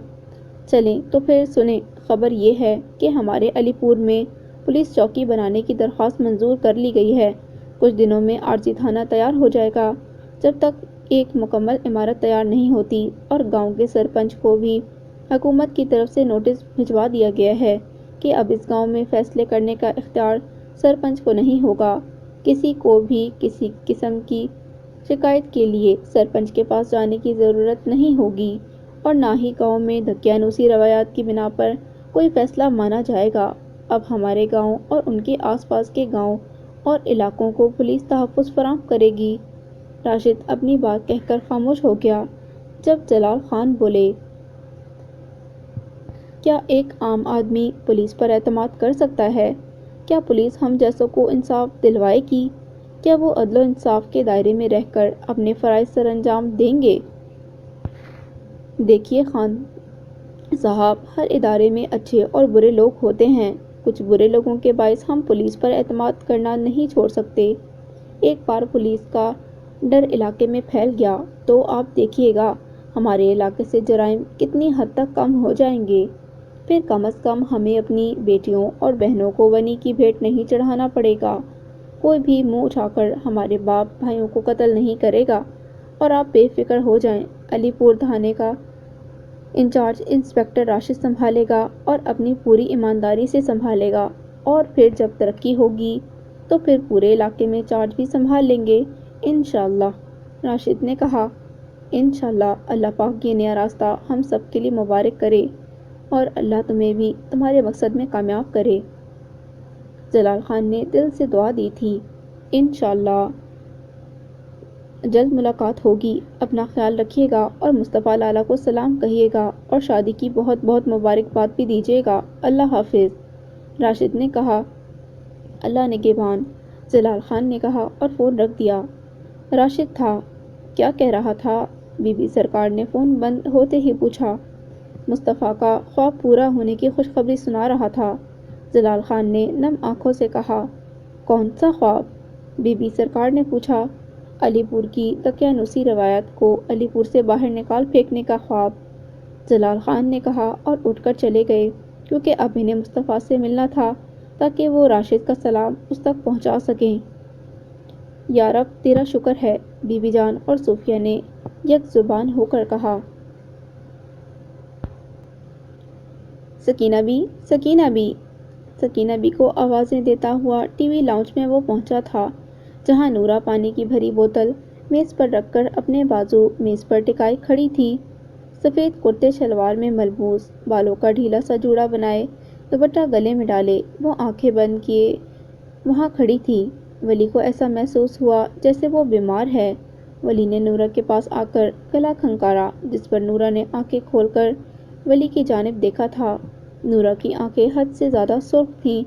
چلیں تو پھر سنیں، خبر یہ ہے کہ ہمارے علی پور میں پولیس چوکی بنانے کی درخواست منظور کر لی گئی ہے۔ کچھ دنوں میں عارضی تھانہ تیار ہو جائے گا۔ جب تک ایک مکمل عمارت تیار نہیں ہوتی، اور گاؤں کے سرپنچ کو بھی حکومت کی طرف سے نوٹس بھجوا دیا گیا ہے کہ اب اس گاؤں میں فیصلے کرنے کا اختیار سرپنچ کو نہیں ہوگا۔ کسی کو بھی کسی قسم کی شکایت کے لیے سرپنچ کے پاس جانے کی ضرورت نہیں ہوگی، اور نہ ہی گاؤں میں دقیانوسی روایات کی بنا پر کوئی فیصلہ مانا جائے گا۔ اب ہمارے گاؤں اور ان کے آس پاس کے گاؤں اور علاقوں کو پولیس تحفظ فراہم کرے گی۔ راشد اپنی بات کہہ کر خاموش ہو گیا۔ جب جلال خان بولے، کیا ایک عام آدمی پولیس پر اعتماد کر سکتا ہے؟ کیا پولیس ہم جیسوں کو انصاف دلوائے گی؟ کیا وہ عدل و انصاف کے دائرے میں رہ کر اپنے فرائض سر انجام دیں گے؟ دیکھیے خان صاحب، ہر ادارے میں اچھے اور برے لوگ ہوتے ہیں۔ کچھ برے لوگوں کے باعث ہم پولیس پر اعتماد کرنا نہیں چھوڑ سکتے۔ ایک بار پولیس کا ڈر علاقے میں پھیل گیا تو آپ دیکھیے گا ہمارے علاقے سے جرائم کتنی حد تک کم ہو جائیں گے۔ پھر کم از کم ہمیں اپنی بیٹیوں اور بہنوں کو غنی کی بھیٹ نہیں چڑھانا پڑے گا۔ کوئی بھی منہ اٹھا کر ہمارے باپ بھائیوں کو قتل نہیں کرے گا۔ اور آپ بے فکر ہو جائیں، علی پور تھانے کا انچارج انسپکٹر راشد سنبھالے گا اور اپنی پوری ایمانداری سے سنبھالے گا، اور پھر جب ترقی ہوگی تو پھر پورے علاقے میں چارج بھی سنبھال لیں گے انشاءاللہ، راشد نے کہا۔ انشاءاللہ، اللہ پاک یہ نیا راستہ ہم سب کے لیے مبارک کرے، اور اللہ تمہیں بھی تمہارے مقصد میں کامیاب کرے۔ جلال خان نے دل سے دعا دی تھی۔ انشاءاللہ جلد ملاقات ہوگی، اپنا خیال رکھیے گا اور مصطفیٰ لالا کو سلام کہیے گا اور شادی کی بہت بہت مبارکباد بھی دیجیے گا۔ اللہ حافظ، راشد نے کہا۔ اللہ نگہبان، جلال خان نے کہا اور فون رکھ دیا۔ راشد تھا، کیا کہہ رہا تھا؟ بی بی سرکار نے فون بند ہوتے ہی پوچھا۔ مصطفیٰ کا خواب پورا ہونے کی خوشخبری سنا رہا تھا، جلال خان نے نم آنکھوں سے کہا۔ کون سا خواب؟ بی بی سرکار نے پوچھا۔ علی پور کی دقیانوسی روایات کو علی پور سے باہر نکال پھینکنے کا خواب، جلال خان نے کہا اور اٹھ کر چلے گئے، کیونکہ اب انہیں مصطفیٰ سے ملنا تھا تاکہ وہ راشد کا سلام اس تک پہنچا سکیں۔ یا رب تیرا شکر ہے، بی بی جان اور صوفیہ نے یک زبان ہو کر کہا۔ سکینہ بی، سکینہ بی، سکینہ بی کو آوازیں دیتا ہوا ٹی وی لاؤنج میں وہ پہنچا تھا، جہاں نورا پانی کی بھری بوتل میز پر رکھ کر اپنے بازو میز پر ٹکائی کھڑی تھی۔ سفید کرتے شلوار میں ملبوس، بالوں کا ڈھیلا سا جوڑا بنائے، دوپٹہ گلے میں ڈالے، وہ آنکھیں بند کیے وہاں کھڑی تھی۔ ولی کو ایسا محسوس ہوا جیسے وہ بیمار ہے۔ ولی نے نورا کے پاس آ کر گلا کھنکارا، جس پر نورا نے آنکھیں کھول کر ولی کی جانب دیکھا تھا۔ نورا کی آنکھیں حد سے زیادہ سرخ تھیں،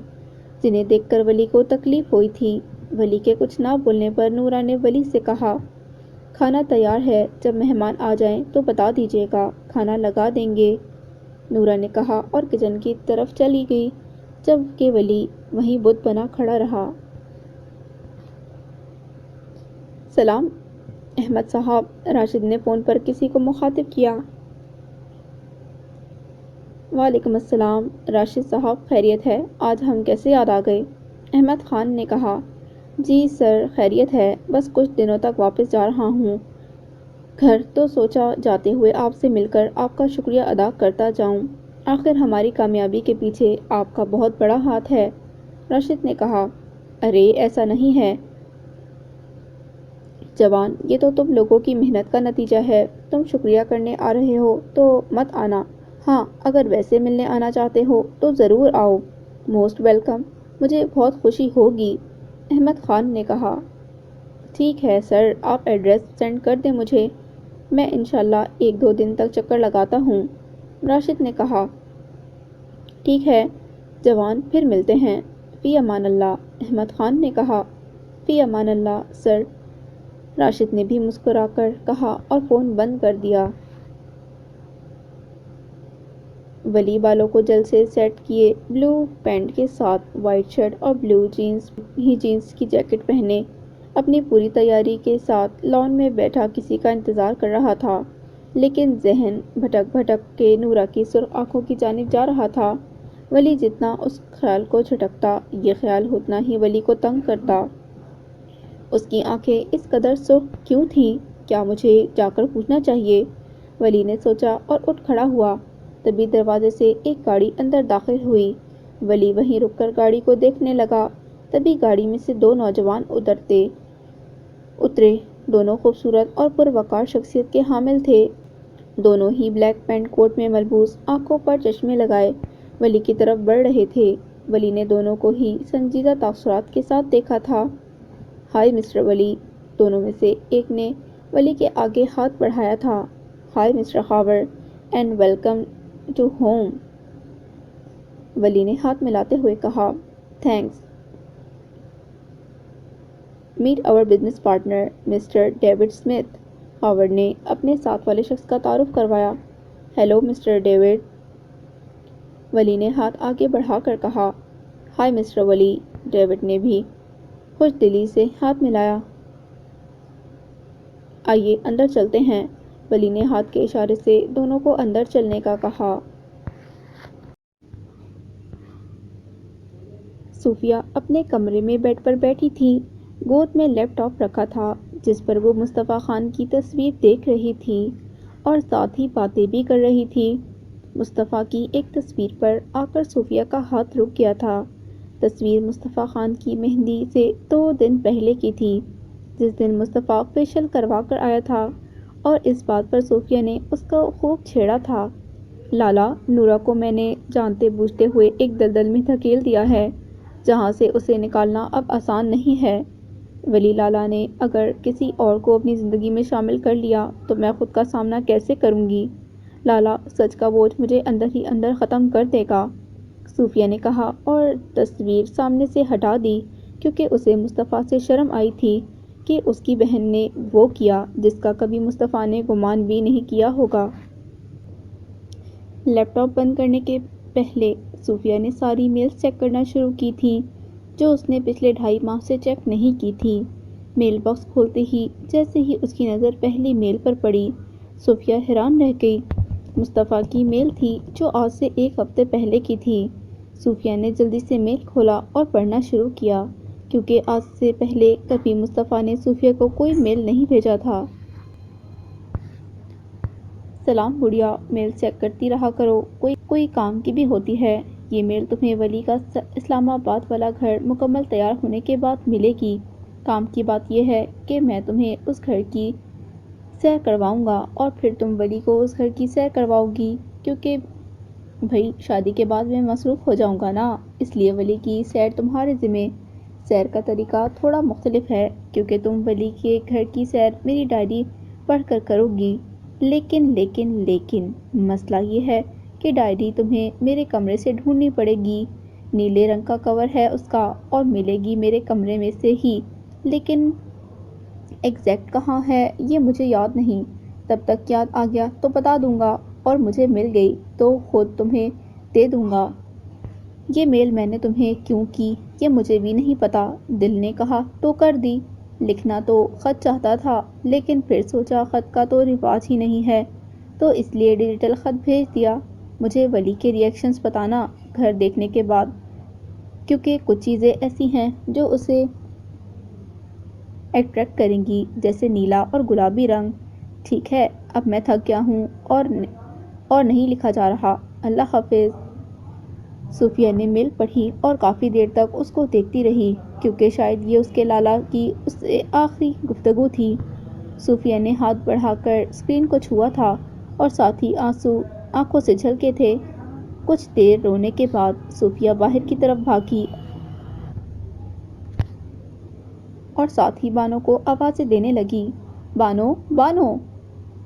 جنہیں دیکھ کر ولی کو تکلیف ہوئی تھی۔ ولی کے کچھ نہ بولنے پر نورا نے ولی سے کہا، کھانا تیار ہے، جب مہمان آ جائیں تو بتا دیجیے گا، کھانا لگا دیں گے، نورا نے کہا اور کچن کی طرف چلی گئی، جب کہ ولی وہیں بت بنا کھڑا رہا۔ سلام احمد صاحب، راشد نے فون پر کسی کو مخاطب کیا۔ وعلیکم السلام، راشد صاحب خیریت ہے؟ آج ہم کیسے یاد آ گئے؟ احمد خان نے کہا۔ جی سر خیریت ہے، بس کچھ دنوں تک واپس جا رہا ہوں گھر، تو سوچا جاتے ہوئے آپ سے مل کر آپ کا شکریہ ادا کرتا جاؤں۔ آخر ہماری کامیابی کے پیچھے آپ کا بہت بڑا ہاتھ ہے، راشد نے کہا۔ ارے ایسا نہیں ہے جوان، یہ تو تم لوگوں کی محنت کا نتیجہ ہے۔ تم شکریہ کرنے آ رہے ہو تو مت آنا، ہاں اگر ویسے ملنے آنا چاہتے ہو تو ضرور آؤ، موسٹ ویلکم، مجھے بہت خوشی ہوگی، احمد خان نے کہا۔ ٹھیک ہے سر، آپ ایڈریس سینڈ کر دیں مجھے، میں انشاءاللہ 1-2 دن تک چکر لگاتا ہوں، راشد نے کہا۔ ٹھیک ہے، جوان پھر ملتے ہیں۔ فی امان اللہ، احمد خان نے کہا۔ فی امان اللہ سر، راشد نے بھی مسکرا کر کہا اور فون بند کر دیا۔ ولی بالوں کو جلد سے سیٹ کیے، بلو پینٹ کے ساتھ وائٹ شرٹ اور بلو جینس کی جیکٹ پہنے اپنی پوری تیاری کے ساتھ لان میں بیٹھا کسی کا انتظار کر رہا تھا، لیکن ذہن بھٹک بھٹک کے نورا کی سرخ آنکھوں کی جانب جا رہا تھا۔ ولی جتنا اس خیال کو جھٹکتا، یہ خیال اتنا ہی ولی کو تنگ کرتا۔ اس کی آنکھیں اس قدر سرخ کیوں تھیں؟ کیا مجھے جا کر پوچھنا چاہیے؟ ولی نے سوچا اور اٹھ کھڑا ہوا۔ تبھی دروازے سے ایک گاڑی اندر داخل ہوئی۔ ولی وہیں رک کر گاڑی کو دیکھنے لگا۔ تبھی گاڑی میں سے دو نوجوان اترے۔ دونوں خوبصورت اور پروقار شخصیت کے حامل تھے۔ دونوں ہی بلیک پینٹ کوٹ میں ملبوس، آنکھوں پر چشمے لگائے ولی کی طرف بڑھ رہے تھے۔ ولی نے دونوں کو ہی سنجیدہ تاثرات کے ساتھ دیکھا تھا۔ ہائی مسٹر ولی، دونوں میں سے ایک نے ولی کے آگے ہاتھ بڑھایا تھا۔ Hi mister Khawar and welcome to home, Wali نے ہاتھ ملاتے ہوئے کہا۔ Thanks, meet our business partner mister David Smith, Khawar نے اپنے ساتھ والے شخص کا تعارف کروایا۔ ہیلو مسٹر ڈیوڈ، ولی نے ہاتھ آگے بڑھا کر کہا۔ ہائی مسٹر ولی، ڈیوڈ نے بھی خوش دلی سے ہاتھ ملایا۔ آئیے اندر چلتے ہیں، ولی نے ہاتھ کے اشارے سے دونوں کو اندر چلنے کا کہا۔ صوفیہ اپنے کمرے میں بیڈ پر بیٹھی تھی، گود میں لیپ ٹاپ رکھا تھا جس پر وہ مصطفیٰ خان کی تصویر دیکھ رہی تھی اور ساتھ ہی باتیں بھی کر رہی تھی۔ مصطفیٰ کی ایک تصویر پر آ کر صوفیہ کا ہاتھ رک گیا تھا۔ تصویر مصطفیٰ خان کی مہندی سے 2 دن پہلے کی تھی، جس دن مصطفیٰ فیشل کروا کر آیا تھا، اور اس بات پر صوفیہ نے اس کو خوب چھیڑا تھا۔ لالا، نورا کو میں نے جانتے بوجھتے ہوئے ایک دلدل میں دھکیل دیا ہے جہاں سے اسے نکالنا اب آسان نہیں ہے۔ ولی لالا نے اگر کسی اور کو اپنی زندگی میں شامل کر لیا تو میں خود کا سامنا کیسے کروں گی؟ لالا، سچ کا بوجھ مجھے اندر ہی اندر ختم کر دے گا، صوفیہ نے کہا اور تصویر سامنے سے ہٹا دی کیونکہ اسے مصطفیٰ سے شرم آئی تھی کہ اس کی بہن نے وہ کیا جس کا کبھی مصطفیٰ نے گمان بھی نہیں کیا ہوگا۔ لیپ ٹاپ بند کرنے کے پہلے صوفیہ نے ساری میلز چیک کرنا شروع کی تھیں جو اس نے پچھلے 2.5 ماہ سے چیک نہیں کی تھی۔ میل باکس کھولتے ہی جیسے ہی اس کی نظر پہلی میل پر پڑی، صوفیہ حیران رہ گئی۔ مصطفیٰ کی میل تھی جو آج سے 1 ہفتے پہلے کی تھی۔ صوفیہ نے جلدی سے میل کھولا اور پڑھنا شروع کیا کیونکہ آج سے پہلے کبھی مصطفیٰ نے صوفیہ کو کوئی میل نہیں بھیجا تھا۔ سلام گڑیا، میل چیک کرتی رہا کرو، کوئی کام کی بھی ہوتی ہے۔ یہ میل تمہیں ولی کا اسلام آباد والا گھر مکمل تیار ہونے کے بعد ملے گی۔ کام کی بات یہ ہے کہ میں تمہیں اس گھر کی سیر کرواؤں گا اور پھر تم ولی کو اس گھر کی سیر کرواؤ گی کیونکہ بھئی شادی کے بعد میں مصروف ہو جاؤں گا نا، اس لیے ولی کی سیر تمہارے ذمے۔ سیر کا طریقہ تھوڑا مختلف ہے کیونکہ تم ولی کے گھر کی سیر میری ڈائری پڑھ کر کرو گی، لیکن مسئلہ یہ ہے کہ ڈائری تمہیں میرے کمرے سے ڈھونڈنی پڑے گی۔ نیلے رنگ کا کور ہے اس کا اور ملے گی میرے کمرے میں سے ہی، لیکن ایگزیکٹ کہاں ہے یہ مجھے یاد نہیں۔ تب تک یاد آ گیا تو بتا دوں گا اور مجھے مل گئی تو خود تمہیں دے دوں گا۔ یہ میل میں نے تمہیں کیوں کی یہ مجھے بھی نہیں پتا، دل نے کہا تو کر دی۔ لکھنا تو خط چاہتا تھا لیکن پھر سوچا خط کا تو رواج ہی نہیں ہے تو اس لیے ڈیجیٹل خط بھیج دیا۔ مجھے ولی کے ری ایکشنز بتانا گھر دیکھنے کے بعد، کیونکہ کچھ چیزیں ایسی ہیں جو اسے اٹریکٹ کریں گی جیسے نیلا اور گلابی رنگ۔ ٹھیک ہے، اب میں تھک گیا ہوں اور نہیں لکھا جا رہا، اللہ حافظ۔ صوفیہ نے میل پڑھی اور کافی دیر تک اس کو دیکھتی رہی کیونکہ شاید یہ اس کے لالا کی اس سے آخری گفتگو تھی۔ صوفیہ نے ہاتھ بڑھا کر اسکرین کو چھوا تھا اور ساتھ ہی آنسو آنکھوں سے جھلکے تھے۔ کچھ دیر رونے کے بعد صوفیہ باہر کی طرف بھاگی اور ساتھ ہی بانو کو آوازیں دینے لگی۔ بانو، بانو!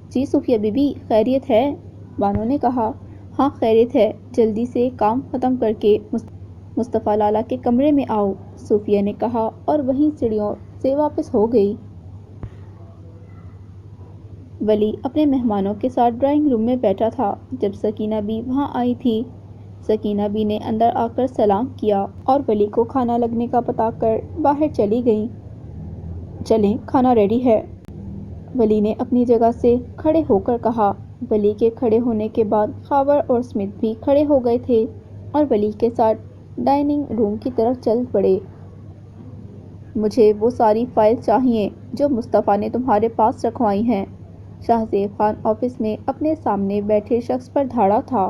جی صوفیہ بی بی، خیریت ہے؟ بانو نے کہا۔ ہاں خیریت ہے، جلدی سے کام ختم کر کے مصطفیٰ لالا کے کمرے میں آؤ، صوفیہ نے کہا اور وہیں سیڑھیوں سے واپس ہو گئی۔ ولی اپنے مہمانوں کے ساتھ ڈرائنگ روم میں بیٹھا تھا جب سکینہ بھی وہاں آئی تھی۔ سکینہ بھی نے اندر آ کر سلام کیا اور ولی کو کھانا لگنے کا بتا کر باہر چلی گئیں۔ چلیں، کھانا ریڈی ہے، ولی نے اپنی جگہ سے کھڑے ہو کر کہا۔ ولی کے کھڑے ہونے کے بعد خاور اور اسمتھ بھی کھڑے ہو گئے تھے اور ولی کے ساتھ ڈائننگ روم کی طرف چل پڑے۔ مجھے وہ ساری فائل چاہئیں جو مصطفیٰ نے تمہارے پاس رکھوائی ہیں۔ شاہ زیب خان آفس میں اپنے سامنے بیٹھے شخص پر دھاڑا تھا۔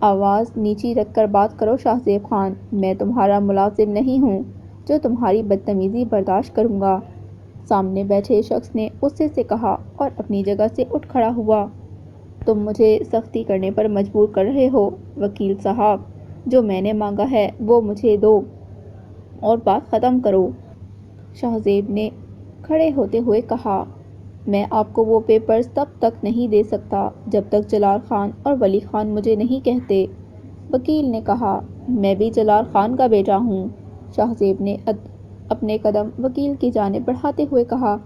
آواز نیچی رکھ کر بات کرو شاہ زیب خان، میں تمہارا ملازم نہیں ہوں جو تمہاری بدتمیزی برداشت کروں گا، سامنے بیٹھے شخص نے غصے سے کہا اور اپنی جگہ سے اٹھ کھڑا ہوا۔ تم مجھے سختی کرنے پر مجبور کر رہے ہو وکیل صاحب، جو میں نے مانگا ہے وہ مجھے دو اور بات ختم کرو، شاہ زیب نے کھڑے ہوتے ہوئے کہا۔ میں آپ کو وہ پیپرز تب تک نہیں دے سکتا جب تک جلال خان اور ولی خان مجھے نہیں کہتے، وکیل نے کہا۔ میں بھی جلال خان کا بیٹا ہوں، شاہ زیب نے اپنے قدم وکیل کی جانب بڑھاتے ہوئے کہا۔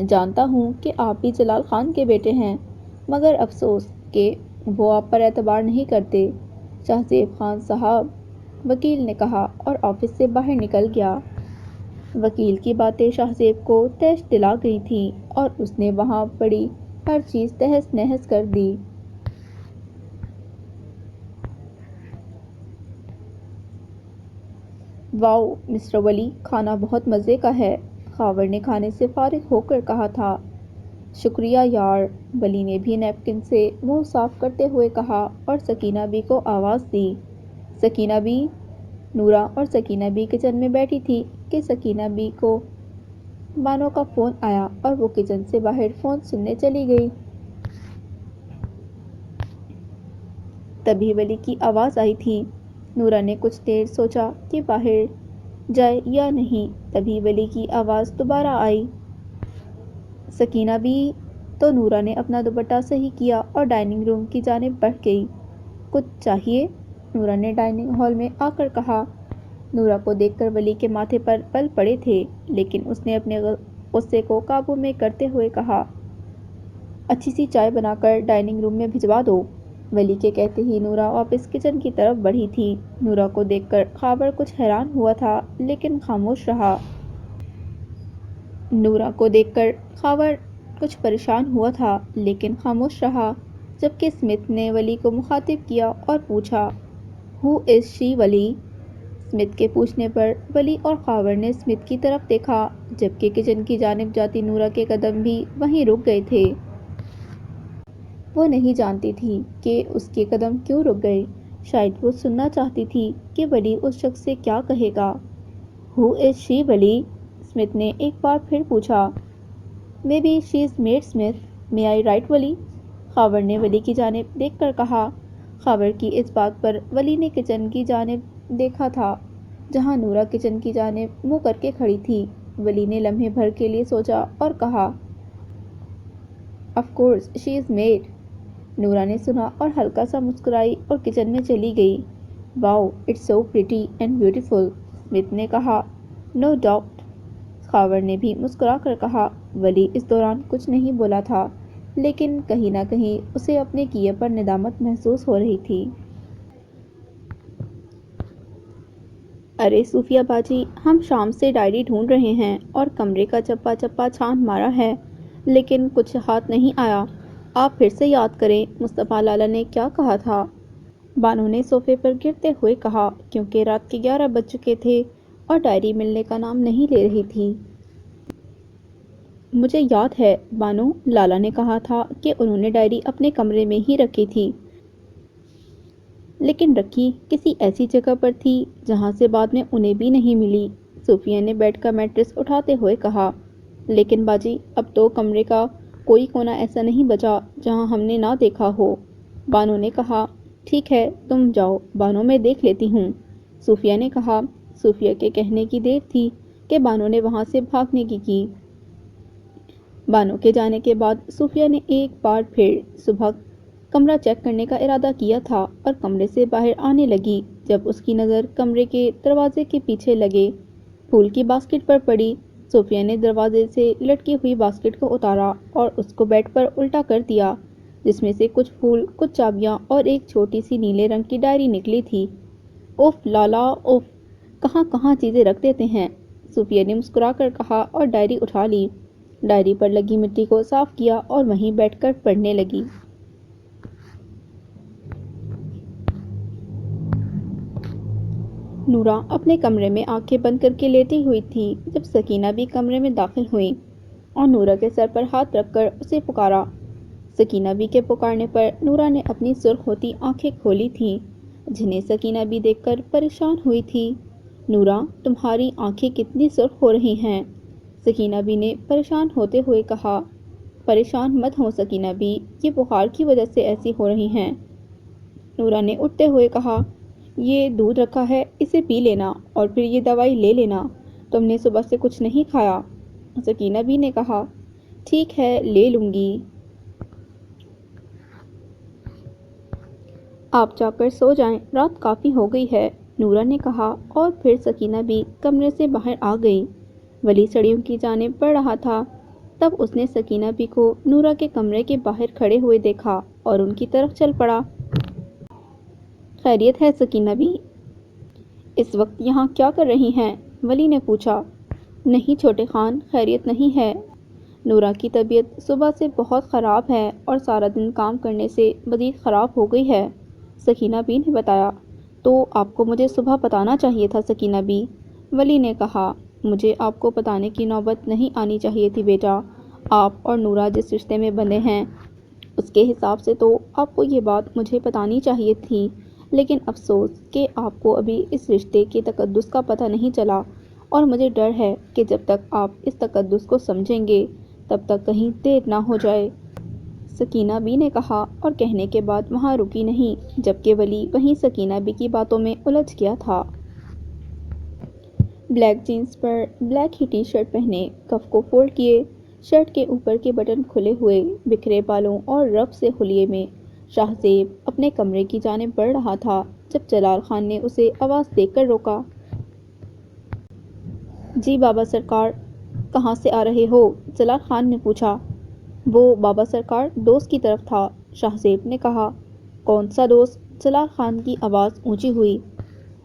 جانتا ہوں کہ آپ بھی جلال خان کے بیٹے ہیں، مگر افسوس کہ وہ آپ پر اعتبار نہیں کرتے، شاہ زیب خان صاحب، وکیل نے کہا اور آفس سے باہر نکل گیا۔ وکیل کی باتیں شاہ زیب کو تیش دلا گئی تھیں اور اس نے وہاں پڑی ہر چیز تہس نہس کر دی۔ واؤ مسٹر ولی، کھانا بہت مزے کا ہے، خاور نے کھانے سے فارغ ہو کر کہا تھا۔ شکریہ یار، ولی نے بھی نیپکن سے منہ صاف کرتے ہوئے کہا اور سکینہ بی کو آواز دی۔ سکینہ بی، نورا اور سکینہ بی کچن میں بیٹھی تھی کہ سکینہ بی کو بانو کا فون آیا اور وہ کچن سے باہر فون سننے چلی گئی۔ تبھی ولی کی آواز آئی تھی۔ نورا نے کچھ دیر سوچا کہ باہر جائے یا نہیں، تبھی ولی کی آواز دوبارہ آئی۔ سکینہ بی، تو نورا نے اپنا دوپٹہ صحیح کیا اور ڈائننگ روم کی جانب بڑھ گئی۔ کچھ چاہیے؟ نورا نے ڈائننگ ہال میں آ کر کہا۔ نورا کو دیکھ کر ولی کے ماتھے پر بل پڑے تھے، لیکن اس نے اپنے غصے کو قابو میں کرتے ہوئے کہا، اچھی سی چائے بنا کر ڈائننگ روم میں بھجوا دو۔ ولی کے کہتے ہی نورا واپس کچن کی طرف بڑھی تھی۔ نورا کو دیکھ کر خاور کچھ حیران ہوا تھا لیکن خاموش رہا۔ نورا کو دیکھ کر خاور کچھ پریشان ہوا تھا لیکن خاموش رہا، جبکہ اسمتھ نے ولی کو مخاطب کیا اور پوچھا، ہو از شی ولی؟ اسمتھ کے پوچھنے پر ولی اور خاور نے اسمتھ کی طرف دیکھا، جبکہ کچن کی جانب جاتی نورا کے قدم بھی وہیں رک گئے تھے۔ وہ نہیں جانتی تھی کہ اس کے قدم کیوں رک گئے، شاید وہ سننا چاہتی تھی کہ ولی اس شخص سے کیا کہے گا۔ ہو از شی ولی؟ اسمتھ نے ایک بار پھر پوچھا۔ May be she is maid Smith, may I right Wali? Khawar نے ولی کی جانب دیکھ کر کہا۔ خاور کی اس بات پر ولی نے کچن کی جانب دیکھا تھا جہاں نورا کچن کی جانب منہ کر کے کھڑی تھی۔ ولی نے لمحے بھر کے لیے سوچا اور کہا، of course she is mad. Nora نے سنا اور ہلکا سا مسکرائی اور کچن میں چلی گئی۔ Wow it's so pretty and beautiful, Smith نے کہا۔ نو ڈاؤٹ، خاور نے بھی مسکرا کر کہا۔ ولی اس دوران کچھ نہیں بولا تھا لیکن کہیں نہ کہیں اسے اپنے کیے پر ندامت محسوس ہو رہی تھی۔ ارے صوفیہ باجی، ہم شام سے ڈائری ڈھونڈ رہے ہیں اور کمرے کا چپا چپا چھان مارا ہے لیکن کچھ ہاتھ نہیں آیا، آپ پھر سے یاد کریں مصطفیٰ لالا نے کیا کہا تھا؟ بانو نے صوفے پر گرتے ہوئے کہا، کیونکہ رات کے 11 بج چکے تھے اور ڈائری ملنے کا نام نہیں لے رہی تھی۔ مجھے یاد ہے بانو، لالا نے کہا تھا کہ انہوں نے ڈائری اپنے کمرے میں ہی رکھی تھی، لیکن رکھی کسی ایسی جگہ پر تھی جہاں سے بعد میں انہیں بھی نہیں ملی، صوفیہ نے بیڈ کا میٹرس اٹھاتے ہوئے کہا۔ لیکن باجی، اب تو کمرے کا کوئی کونا ایسا نہیں بچا جہاں ہم نے نہ دیکھا ہو، بانو نے کہا۔ ٹھیک ہے تم جاؤ بانو، میں دیکھ لیتی ہوں، صوفیہ نے کہا۔ صوفیہ کے کہنے کی دیر تھی کہ بانو نے وہاں سے بھاگنے کی۔ بانو کے جانے کے بعد صوفیہ نے ایک بار پھر صبح کمرہ چیک کرنے کا ارادہ کیا تھا اور کمرے سے باہر آنے لگی جب اس کی نظر کمرے کے دروازے کے پیچھے لگے پھول کی باسکٹ پر پڑی۔ صوفیہ نے دروازے سے لٹکی ہوئی باسکٹ کو اتارا اور اس کو بیڈ پر الٹا کر دیا، جس میں سے کچھ پھول، کچھ چابیاں اور ایک چھوٹی سی نیلے رنگ کی ڈائری نکلی تھی۔ اوف لالا اوف، کہاں کہاں چیزیں رکھ دیتے ہیں، صوفیہ نے مسکرا کر کہا اور ڈائری اٹھا لی۔ ڈائری پر لگی مٹی کو صاف کیا اور وہیں بیٹھ کر پڑھنے لگی۔ نورا اپنے کمرے میں آنکھیں بند کر کے لیٹی ہوئی تھی جب سکینہ بھی کمرے میں داخل ہوئی اور نورا کے سر پر ہاتھ رکھ کر اسے پکارا۔ سکینہ بی کے پکارنے پر نورا نے اپنی سرخ ہوتی آنکھیں کھولی تھیں، جنہیں سکینہ بی دیکھ کر پریشان ہوئی تھی۔ نورا، تمہاری آنکھیں کتنی سرخ ہو رہی ہیں، سکینہ بی نے پریشان ہوتے ہوئے کہا۔ پریشان مت ہو سکینہ بی، یہ بخار کی وجہ سے ایسی ہو رہی ہیں، نورا نے اٹھتے ہوئے کہا۔ یہ دودھ رکھا ہے، اسے پی لینا اور پھر یہ دوائی لے لینا، تم نے صبح سے کچھ نہیں کھایا، سکینہ بی نے کہا۔ ٹھیک ہے، لے لوں گی۔ آپ جا کر سو جائیں، رات کافی ہو گئی ہے، نورا نے کہا اور پھر سکینہ بی کمرے سے باہر آ گئی۔ ولی سڑیوں کی جانب بڑھ رہا تھا، تب اس نے سکینہ بی کو نورا کے کمرے کے باہر کھڑے ہوئے دیکھا اور ان کی طرف چل پڑا۔ خیریت ہے سکینہ بی؟ اس وقت یہاں کیا کر رہی ہیں؟ ولی نے پوچھا۔ نہیں چھوٹے خان، خیریت نہیں ہے، نورا کی طبیعت صبح سے بہت خراب ہے اور سارا دن کام کرنے سے مزید خراب ہو گئی ہے، سکینہ بی نے بتایا۔ تو آپ کو مجھے صبح بتانا چاہیے تھا سکینہ بی، ولی نے کہا۔ مجھے آپ کو بتانے کی نوبت نہیں آنی چاہیے تھی بیٹا، آپ اور نورا جس رشتے میں بندھے ہیں اس کے حساب سے تو آپ کو یہ بات مجھے بتانی چاہیے تھی، لیکن افسوس کہ آپ کو ابھی اس رشتے کے تقدس کا پتہ نہیں چلا، اور مجھے ڈر ہے کہ جب تک آپ اس تقدس کو سمجھیں گے تب تک کہیں دیر نہ ہو جائے، سکینہ بی نے کہا اور کہنے کے بعد وہاں رکی نہیں، جبکہ ولی وہیں سکینہ بی کی باتوں میں الجھ گیا تھا۔ بلیک جینس پر بلیک ہی ٹی شرٹ پہنے، کف کو فولڈ کیے، شرٹ کے اوپر کے بٹن کھلے ہوئے، بکھرے بالوں اور رف سے حلیے میں شاہ زیب اپنے کمرے کی جانب بڑھ رہا تھا جب جلال خان نے اسے آواز دے کر روکا۔ جی بابا سرکار، کہاں سے آ رہے ہو؟ جلال خان نے پوچھا۔ وہ بابا سرکار دوست کی طرف تھا، شاہ زیب نے کہا۔ کون سا دوست؟ جلال خان کی آواز اونچی ہوئی۔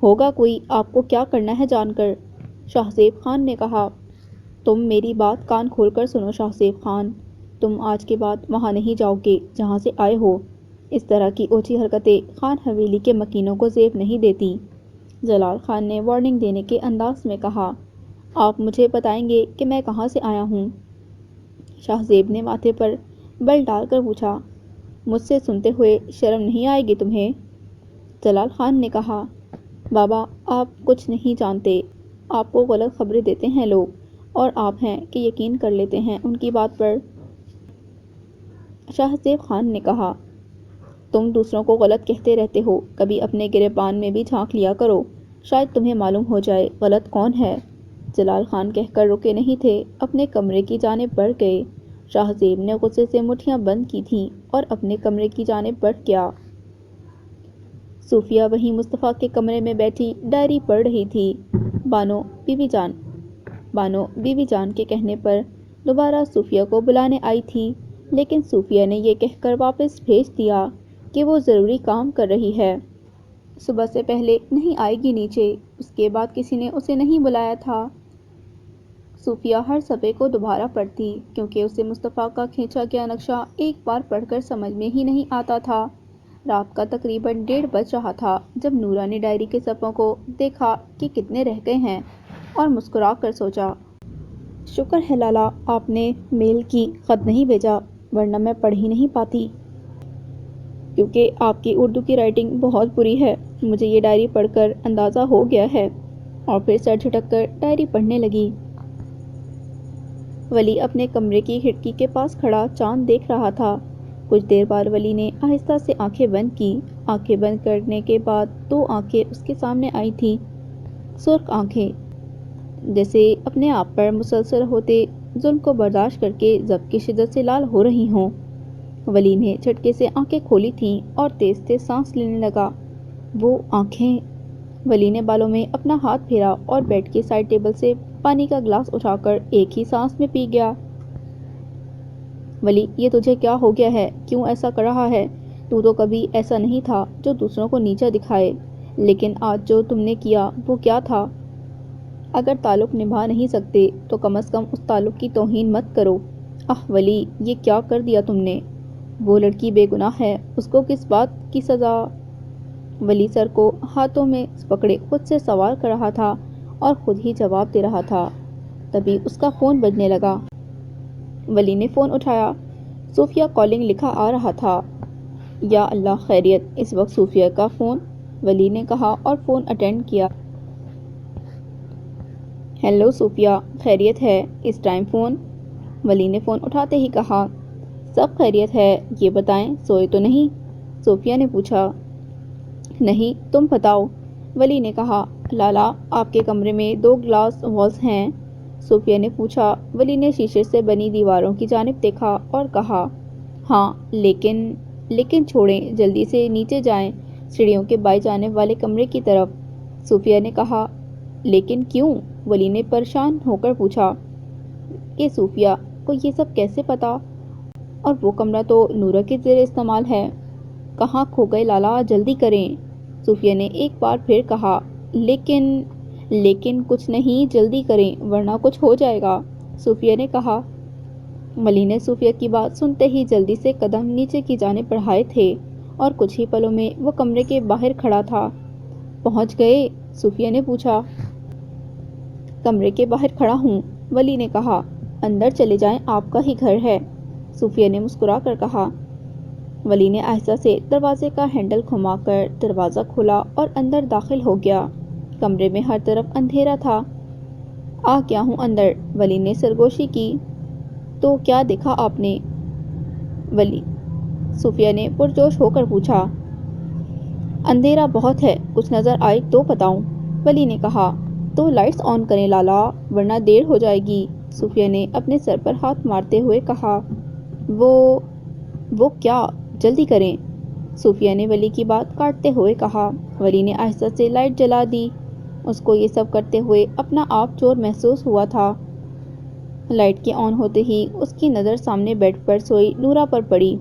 ہوگا کوئی، آپ کو کیا کرنا ہے جان کر، شاہ زیب خان نے کہا۔ تم میری بات کان کھول کر سنو شاہ زیب خان، تم آج کے بعد وہاں نہیں جاؤ گے جہاں سے آئے ہو، اس طرح کی اونچی حرکتیں خان حویلی کے مکینوں کو زیب نہیں دیتی، جلال خان نے وارننگ دینے کے انداز میں کہا۔ آپ مجھے بتائیں گے کہ میں کہاں سے آیا ہوں؟ شاہ زیب نے ماتھے پر بل ڈال کر پوچھا۔ مجھ سے سنتے ہوئے شرم نہیں آئے گی تمہیں؟ جلال خان نے کہا۔ بابا، آپ کچھ نہیں جانتے، آپ کو غلط خبریں دیتے ہیں لوگ، اور آپ ہیں کہ یقین کر لیتے ہیں ان کی بات پر، شاہ زیب خان نے کہا۔ تم دوسروں کو غلط کہتے رہتے ہو، کبھی اپنے گریبان میں بھی جھانک لیا کرو، شاید تمہیں معلوم ہو جائے غلط کون ہے، جلال خان کہہ کر رکے نہیں تھے، اپنے کمرے کی جانب بڑھ گئے۔ شاہ زیب نے غصے سے مٹھیاں بند کی تھیں اور اپنے کمرے کی جانب بڑھ گیا۔ صوفیہ وہیں مصطفیٰ کے کمرے میں بیٹھی ڈائری پڑھ رہی تھی۔ بانو بی بی جان کے کہنے پر دوبارہ صوفیہ کو بلانے آئی تھی، لیکن صوفیہ نے یہ کہہ کر واپس بھیج دیا کہ وہ ضروری کام کر رہی ہے، صبح سے پہلے نہیں آئے گی نیچے، اس کے بعد کسی نے اسے نہیں بلایا تھا۔ صوفیہ ہر صفحے کو دوبارہ پڑھتی کیونکہ اسے مصطفیٰ کا کھینچا گیا نقشہ ایک بار پڑھ کر سمجھ میں ہی نہیں آتا تھا۔ رات کا تقریباً 1:30 بج رہا تھا جب نورا نے ڈائری کے صفحوں کو دیکھا کہ کتنے رہ گئے ہیں اور مسکرا کر سوچا۔ شکر ہے لالا آپ نے میل کی خط نہیں بھیجا، ورنہ میں پڑھ ہی نہیں پاتی، کیونکہ آپ کی اردو کی رائٹنگ بہت بری ہے، مجھے یہ ڈائری پڑھ کر اندازہ ہو گیا ہے، اور پھر سر جھٹک کر ڈائری پڑھنے لگی۔ ولی اپنے کمرے کی کھڑکی کے پاس کھڑا چاند دیکھ رہا تھا۔ کچھ دیر بعد ولی نے آہستہ سے آنکھیں بند کی۔ آنکھیں بند کرنے کے بعد 2 آنکھیں اس کے سامنے آئی تھیں، سرخ آنکھیں، جیسے اپنے آپ پر مسلسل ہوتے ظلم کو برداشت کر کے ضبط کی شدت سے لال ہو رہی ہوں۔ ولی نے جھٹکے سے آنکھیں کھولی تھیں اور تیز تیز سانس لینے لگا۔ وہ آنکھیں ولی نے بالوں میں اپنا ہاتھ پھیرا اور بیڈ کے سائڈ ٹیبل سے پانی کا گلاس اٹھا کر ایک ہی سانس میں پی گیا۔ ولی، یہ تجھے کیا ہو گیا ہے؟ کیوں ایسا کر رہا ہے؟ تو کبھی ایسا نہیں تھا جو دوسروں کو نیچا دکھائے، لیکن آج جو تم نے کیا وہ کیا تھا؟ اگر تعلق نبھا نہیں سکتے تو کم از کم اس تعلق کی توہین مت کرو۔ ولی، یہ کیا کر دیا تم نے؟ وہ لڑکی بے گناہ ہے، اس کو کس بات کی سزا؟ ولی سر کو ہاتھوں میں پکڑے خود سے سوال کر رہا تھا اور خود ہی جواب دے رہا تھا۔ تبھی اس کا فون بجنے لگا۔ ولی نے فون اٹھایا۔ صوفیہ کالنگ لکھا آ رہا تھا۔ یا اللہ، خیریت؟ اس وقت صوفیہ کا فون؟ ولی نے کہا اور فون اٹینڈ کیا۔ ہیلو صوفیہ، خیریت ہے؟ اس ٹائم فون؟ ولی نے فون اٹھاتے ہی کہا۔ سب خیریت ہے، یہ بتائیں سوئے تو نہیں؟ صوفیہ نے پوچھا۔ نہیں، تم بتاؤ؟ ولی نے کہا۔ لالا، آپ کے کمرے میں 2 گلاس والز ہیں؟ صوفیہ نے پوچھا۔ ولی نے شیشے سے بنی دیواروں کی جانب دیکھا اور کہا، ہاں، لیکن چھوڑیں، جلدی سے نیچے جائیں، سیڑھیوں کے بائیں جانب والے کمرے کی طرف۔ صوفیہ نے کہا۔ لیکن کیوں؟ ولی نے پریشان ہو کر پوچھا کہ صوفیہ کو یہ سب کیسے پتا؟ اور وہ کمرہ تو نورا کے زیر استعمال ہے۔ کہاں کھو گئے لالا، جلدی کریں۔ صوفیہ نے ایک بار پھر کہا۔ لیکن کچھ نہیں، جلدی کریں ورنہ کچھ ہو جائے گا، صوفیہ نے کہا۔ ولی نے صوفیہ کی بات سنتے ہی جلدی سے قدم نیچے کی جانب بڑھائے تھے اور کچھ ہی پلوں میں وہ کمرے کے باہر کھڑا تھا۔ پہنچ گئے؟ صوفیہ نے پوچھا۔ کمرے کے باہر کھڑا ہوں، ولی نے کہا۔ اندر چلے جائیں، آپ کا ہی گھر ہے، صوفیہ نے مسکرا کر کہا۔ ولی نے آہستہ سے دروازے کا ہینڈل گھما کر دروازہ کھولا اور اندر داخل ہو گیا۔ کمرے میں ہر طرف اندھیرا تھا۔ آ گیا ہوں اندر، ولی نے سرگوشی کی۔ تو کیا دیکھا آپ نے؟ ولی، صوفیہ نے پرجوش ہو کر پوچھا۔ اندھیرا بہت ہے، کچھ نظر آئے تو بتاؤں، ولی نے کہا۔ تو لائٹس آن کریں لالا، ورنہ دیر ہو جائے گی، صوفیہ نے اپنے سر پر ہاتھ مارتے ہوئے کہا۔ وہ کیا؟ جلدی کریں، صوفیہ نے ولی کی بات کاٹتے ہوئے کہا۔ ولی نے آہستہ سے لائٹ جلا دی۔ اس کو یہ سب کرتے ہوئے اپنا آپ چور محسوس ہوا تھا۔ لائٹ کے آن ہوتے ہی اس کی نظر سامنے بیڈ پر سوئی نورا پر پڑی۔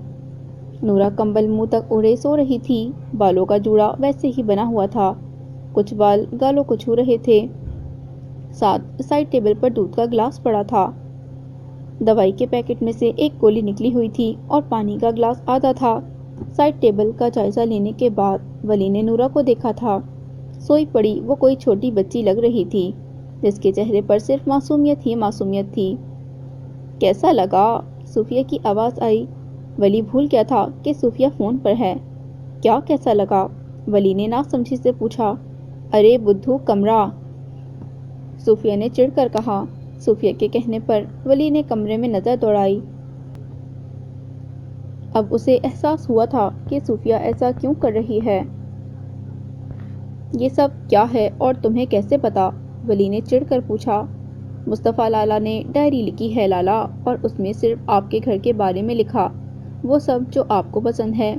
نورا کمبل منہ تک اوڑھے سو رہی تھی، بالوں کا جوڑا ویسے ہی بنا ہوا تھا، کچھ بال گالوں کو چھو رہے تھے۔ ساتھ سائڈ ٹیبل پر دودھ کا گلاس پڑا تھا۔ دوائی کے پیکٹ میں سے ایک گولی نکلی ہوئی تھی اور پانی کا گلاس آدھا تھا۔ سائڈ ٹیبل کا جائزہ لینے کے بعد ولی نے نورا کو دیکھا تھا۔ سوئی پڑی وہ کوئی چھوٹی بچی لگ رہی تھی، جس کے چہرے پر صرف معصومیت ہی معصومیت تھی۔ کیسا لگا؟ صوفیہ کی آواز آئی۔ ولی بھول گیا تھا کہ صوفیہ فون پر ہے۔ کیا کیسا لگا؟ ولی نے ناسمجھی سے پوچھا۔ ارے بدھو، کمرہ، صوفیہ نے چڑھ کر کہا۔ صوفیہ کے کہنے پر ولی نے کمرے میں نظر دوڑائی۔ اب اسے احساس ہوا تھا کہ صوفیہ ایسا کیوں کر رہی ہے۔ یہ سب کیا ہے اور تمہیں کیسے پتا؟ ولی نے چڑھ کر پوچھا۔ مصطفیٰ لالا نے ڈائری لکھی ہے لالا، اور اس میں صرف آپ کے گھر کے بارے میں لکھا، وہ سب جو آپ کو پسند ہے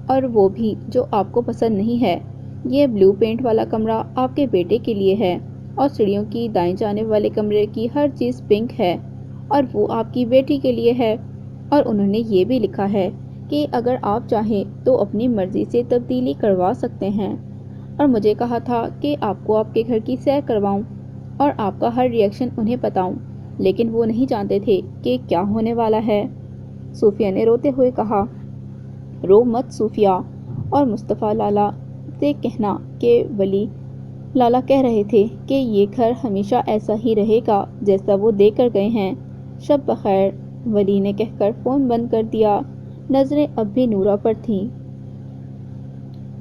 اور وہ بھی جو آپ کو پسند نہیں ہے۔ یہ بلو پینٹ والا کمرہ آپ کے بیٹے کے لیے ہے اور سیڑھیوں کی دائیں جانب والے کمرے کی ہر چیز پنک ہے اور وہ آپ کی بیٹی کے لیے ہے، اور انہوں نے یہ بھی لکھا ہے کہ اگر آپ چاہیں تو اپنی مرضی سے تبدیلی کروا سکتے ہیں، اور مجھے کہا تھا کہ آپ کو آپ کے گھر کی سیر کرواؤں اور آپ کا ہر ری ایکشن انہیں بتاؤں، لیکن وہ نہیں جانتے تھے کہ کیا ہونے والا ہے، صوفیہ نے روتے ہوئے کہا۔ رو مت صوفیہ، اور مصطفیٰ لالا سے کہنا کہ ولی لالا کہہ رہے تھے کہ یہ گھر ہمیشہ ایسا ہی رہے گا جیسا وہ دے کر گئے ہیں۔ شب بخیر، ولی نے کہہ کر فون بند کر دیا۔ نظریں اب بھی نورا پر تھیں۔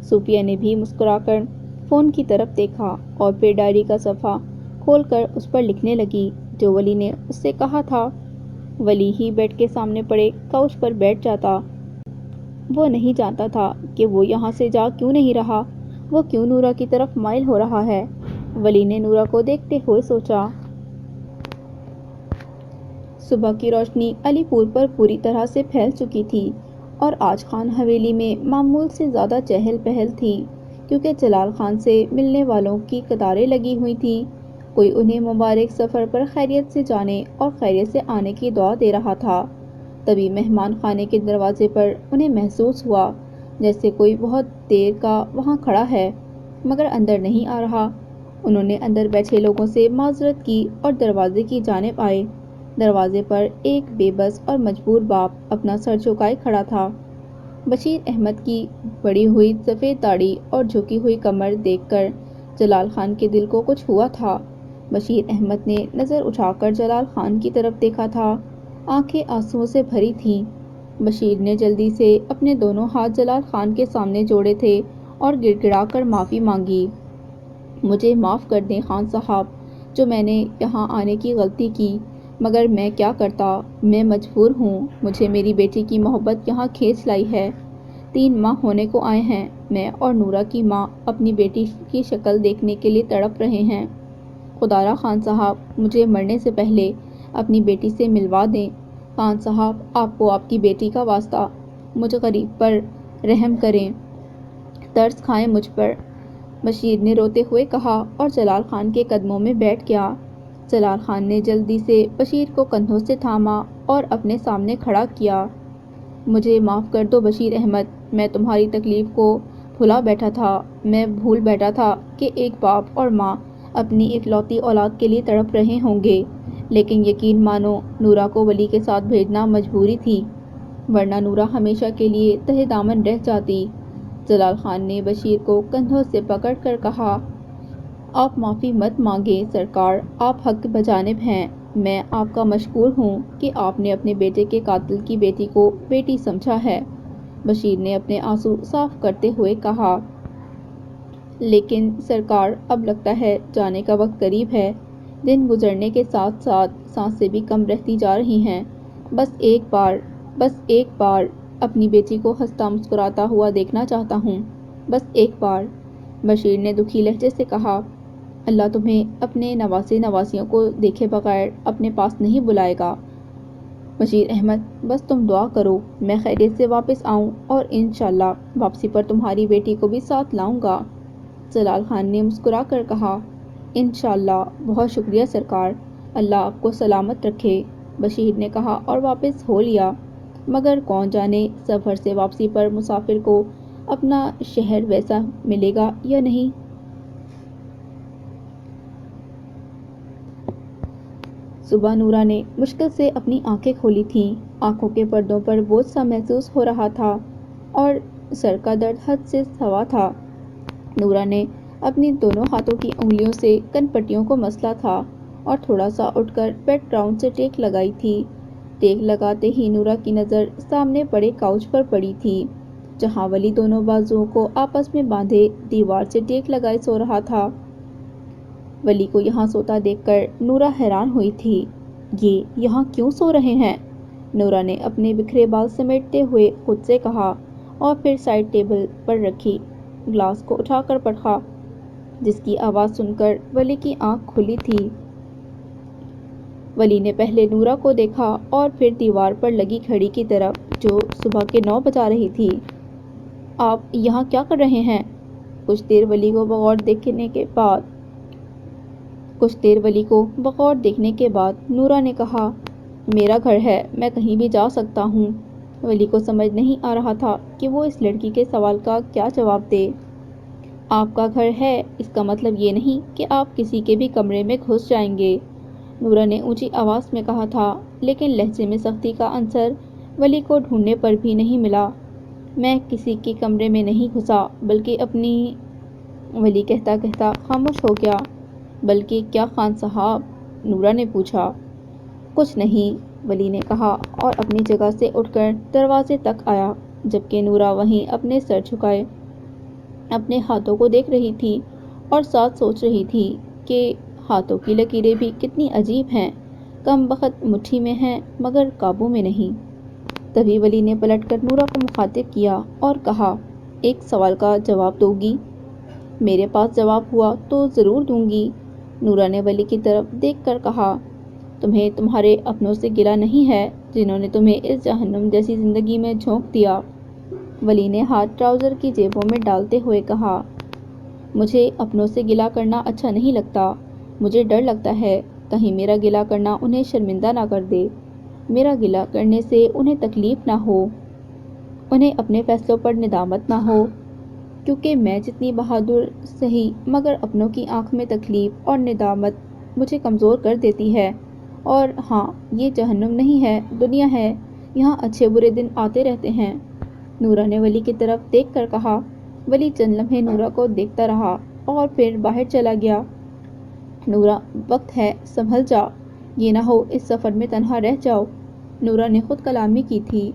صوفیہ نے بھی مسکرا کر فون کی طرف دیکھا اور پھر ڈائری کا صفحہ کھول کر اس پر لکھنے لگی جو ولی نے اس سے کہا تھا۔ ولی ہی بیڈ کے سامنے پڑے کاؤچ پر بیٹھ جاتا۔ وہ نہیں جانتا تھا کہ وہ یہاں سے جا کیوں نہیں رہا، وہ کیوں نورا کی طرف مائل ہو رہا ہے۔ ولی نے نورا کو دیکھتے ہوئے سوچا۔ صبح کی روشنی علی پور پر پوری طرح سے پھیل چکی تھی اور آج خان حویلی میں معمول سے زیادہ چہل پہل تھی۔ کیونکہ جلال خان سے ملنے والوں کی قطاریں لگی ہوئی تھیں۔ کوئی انہیں مبارک سفر پر خیریت سے جانے اور خیریت سے آنے کی دعا دے رہا تھا۔ تبھی مہمان خانے کے دروازے پر انہیں محسوس ہوا جیسے کوئی بہت دیر کا وہاں کھڑا ہے مگر اندر نہیں آ رہا۔ انہوں نے اندر بیٹھے لوگوں سے معذرت کی اور دروازے کی جانب آئے۔ دروازے پر ایک بے بس اور مجبور باپ اپنا سر جھکائے کھڑا تھا۔ بشیر احمد کی بڑی ہوئی سفید داڑھی اور جھکی ہوئی کمر دیکھ کر جلال خان کے دل کو کچھ ہوا تھا۔ بشیر احمد نے نظر اٹھا کر جلال خان کی طرف دیکھا تھا۔ آنکھیں آنسوؤں سے بھری تھیں۔ بشیر نے جلدی سے اپنے دونوں ہاتھ جلال خان کے سامنے جوڑے تھے اور گڑ گڑا کر معافی مانگی۔ مجھے معاف کر دیں خان صاحب، جو میں نے یہاں آنے کی غلطی کی، مگر میں کیا کرتا، میں مجبور ہوں۔ مجھے میری بیٹی کی محبت یہاں کھینچ لائی ہے۔ 3 ماہ ہونے کو آئے ہیں۔ میں اور نورا کی ماں اپنی بیٹی کی شکل دیکھنے کے لیے تڑپ رہے ہیں۔ خدارا خان صاحب، مجھے مرنے سے پہلے اپنی بیٹی سے ملوا دیں۔ خان صاحب، آپ کو آپ کی بیٹی کا واسطہ، مجھ غریب پر رحم کریں، ترس کھائیں مجھ پر، بشیر نے روتے ہوئے کہا اور جلال خان کے قدموں میں بیٹھ گیا۔ جلال خان نے جلدی سے بشیر کو کندھوں سے تھاما اور اپنے سامنے کھڑا کیا۔ مجھے معاف کر دو بشیر احمد، میں تمہاری تکلیف کو بھولا بیٹھا تھا۔ میں بھول بیٹھا تھا کہ ایک باپ اور ماں اپنی اکلوتی اولاد کے لیے تڑپ رہے ہوں گے، لیکن یقین مانو نورا کو ولی کے ساتھ بھیجنا مجبوری تھی، ورنہ نورا ہمیشہ کے لیے تہے دامن رہ جاتی۔ جلال خان نے بشیر کو کندھوں سے پکڑ کر کہا، آپ معافی مت مانگیں سرکار، آپ حق بجانب ہیں۔ میں آپ کا مشکور ہوں کہ آپ نے اپنے بیٹے کے قاتل کی بیٹی کو بیٹی سمجھا ہے۔ بشیر نے اپنے آنسو صاف کرتے ہوئے کہا، لیکن سرکار اب لگتا ہے جانے کا وقت قریب ہے۔ دن گزرنے کے ساتھ ساتھ سانسیں بھی کم رہتی جا رہی ہیں۔ بس ایک بار اپنی بیٹی کو ہنستا مسکراتا ہوا دیکھنا چاہتا ہوں، بس ایک بار۔ بشیر نے دکھی لہجے سے کہا، اللہ تمہیں اپنے نواسے نواسیوں کو دیکھے بغیر اپنے پاس نہیں بلائے گا۔ بشیر احمد، بس تم دعا کرو میں خیریت سے واپس آؤں اور انشاءاللہ واپسی پر تمہاری بیٹی کو بھی ساتھ لاؤں گا۔ جلال خان نے مسکرا کر کہا، انشاءاللہ، بہت شکریہ سرکار، اللہ آپ کو سلامت رکھے۔ بشیر نے کہا اور واپس ہو لیا، مگر کون جانے سفر سے واپسی پر مسافر کو اپنا شہر ویسا ملے گا یا نہیں۔ صبح نورا نے مشکل سے اپنی آنکھیں کھولی تھیں۔ آنکھوں کے پردوں پر بوجھ سا محسوس ہو رہا تھا اور سر کا درد حد سے سوا تھا۔ نورا نے اپنی دونوں ہاتھوں کی انگلیوں سے کن پٹیوں کو مسلا تھا اور تھوڑا سا اٹھ کر بیڈ گراؤنڈ سے ٹیک لگائی تھی۔ ٹیک لگاتے ہی نورا کی نظر سامنے پڑے کاؤچ پر پڑی تھی، جہاں ولی دونوں بازوؤں کو آپس میں باندھے دیوار سے ٹیک لگائے سو رہا تھا۔ ولی کو یہاں سوتا دیکھ کر نورا حیران ہوئی تھی۔ یہ یہاں کیوں سو رہے ہیں؟ نورا نے اپنے بکھرے بال سمیٹتے ہوئے خود سے کہا اور پھر سائڈ ٹیبل پر رکھی گلاس کو اٹھا کر پرکھا، جس کی آواز سن کر ولی کی آنکھ کھلی تھی۔ ولی نے پہلے نورا کو دیکھا اور پھر دیوار پر لگی گھڑی کی طرف جو صبح کے 9 بجا رہی تھی۔ آپ یہاں کیا کر رہے ہیں؟ کچھ دیر ولی کو بغور دیکھنے کے بعد نورا نے کہا، میرا گھر ہے، میں کہیں بھی جا سکتا ہوں۔ ولی کو سمجھ نہیں آ رہا تھا کہ وہ اس لڑکی کے سوال کا کیا جواب دے۔ آپ کا گھر ہے، اس کا مطلب یہ نہیں کہ آپ کسی کے بھی کمرے میں گھس جائیں گے، نورا نے اونچی آواز میں کہا تھا، لیکن لہجے میں سختی کا عنصر ولی کو ڈھونڈنے پر بھی نہیں ملا۔ میں کسی کے کمرے میں نہیں گھسا بلکہ اپنی ولی کہتا کہتا خاموش ہو گیا۔ بلکہ کیا خان صاحب؟ نورا نے پوچھا۔ کچھ نہیں، ولی نے کہا اور اپنی جگہ سے اٹھ کر دروازے تک آیا، جبکہ نورا وہیں اپنے سر جھکائے اپنے ہاتھوں کو دیکھ رہی تھی اور ساتھ سوچ رہی تھی کہ ہاتھوں کی لکیریں بھی کتنی عجیب ہیں، کم بخت مٹھی میں ہیں مگر قابو میں نہیں۔ تبھی ولی نے پلٹ کر نورا کو مخاطب کیا اور کہا، ایک سوال کا جواب دو گی؟ میرے پاس جواب ہوا تو ضرور دوں گی، نورا نے ولی کی طرف دیکھ کر کہا، تمہیں تمہارے اپنوں سے گلہ نہیں ہے جنہوں نے تمہیں اس جہنم جیسی زندگی میں جھونک دیا؟ ولی نے ہاتھ ٹراؤزر کی جیبوں میں ڈالتے ہوئے کہا، مجھے اپنوں سے گلہ کرنا اچھا نہیں لگتا۔ مجھے ڈر لگتا ہے کہیں میرا گلہ کرنا انہیں شرمندہ نہ کر دے، میرا گلہ کرنے سے انہیں تکلیف نہ ہو، انہیں اپنے فیصلوں پر ندامت نہ ہو، کیونکہ میں جتنی بہادر سہی مگر اپنوں کی آنکھ میں تکلیف اور ندامت مجھے کمزور کر دیتی ہے۔ اور ہاں، یہ جہنم نہیں ہے، دنیا ہے، یہاں اچھے برے دن آتے رہتے ہیں۔ نورا نے ولی کی طرف دیکھ کر کہا۔ ولی چند لمحے نورا کو دیکھتا رہا اور پھر باہر چلا گیا۔ نورا، وقت ہے، سنبھل جا، یہ نہ ہو اس سفر میں تنہا رہ جاؤ۔ نورا نے خود کلامی کی تھی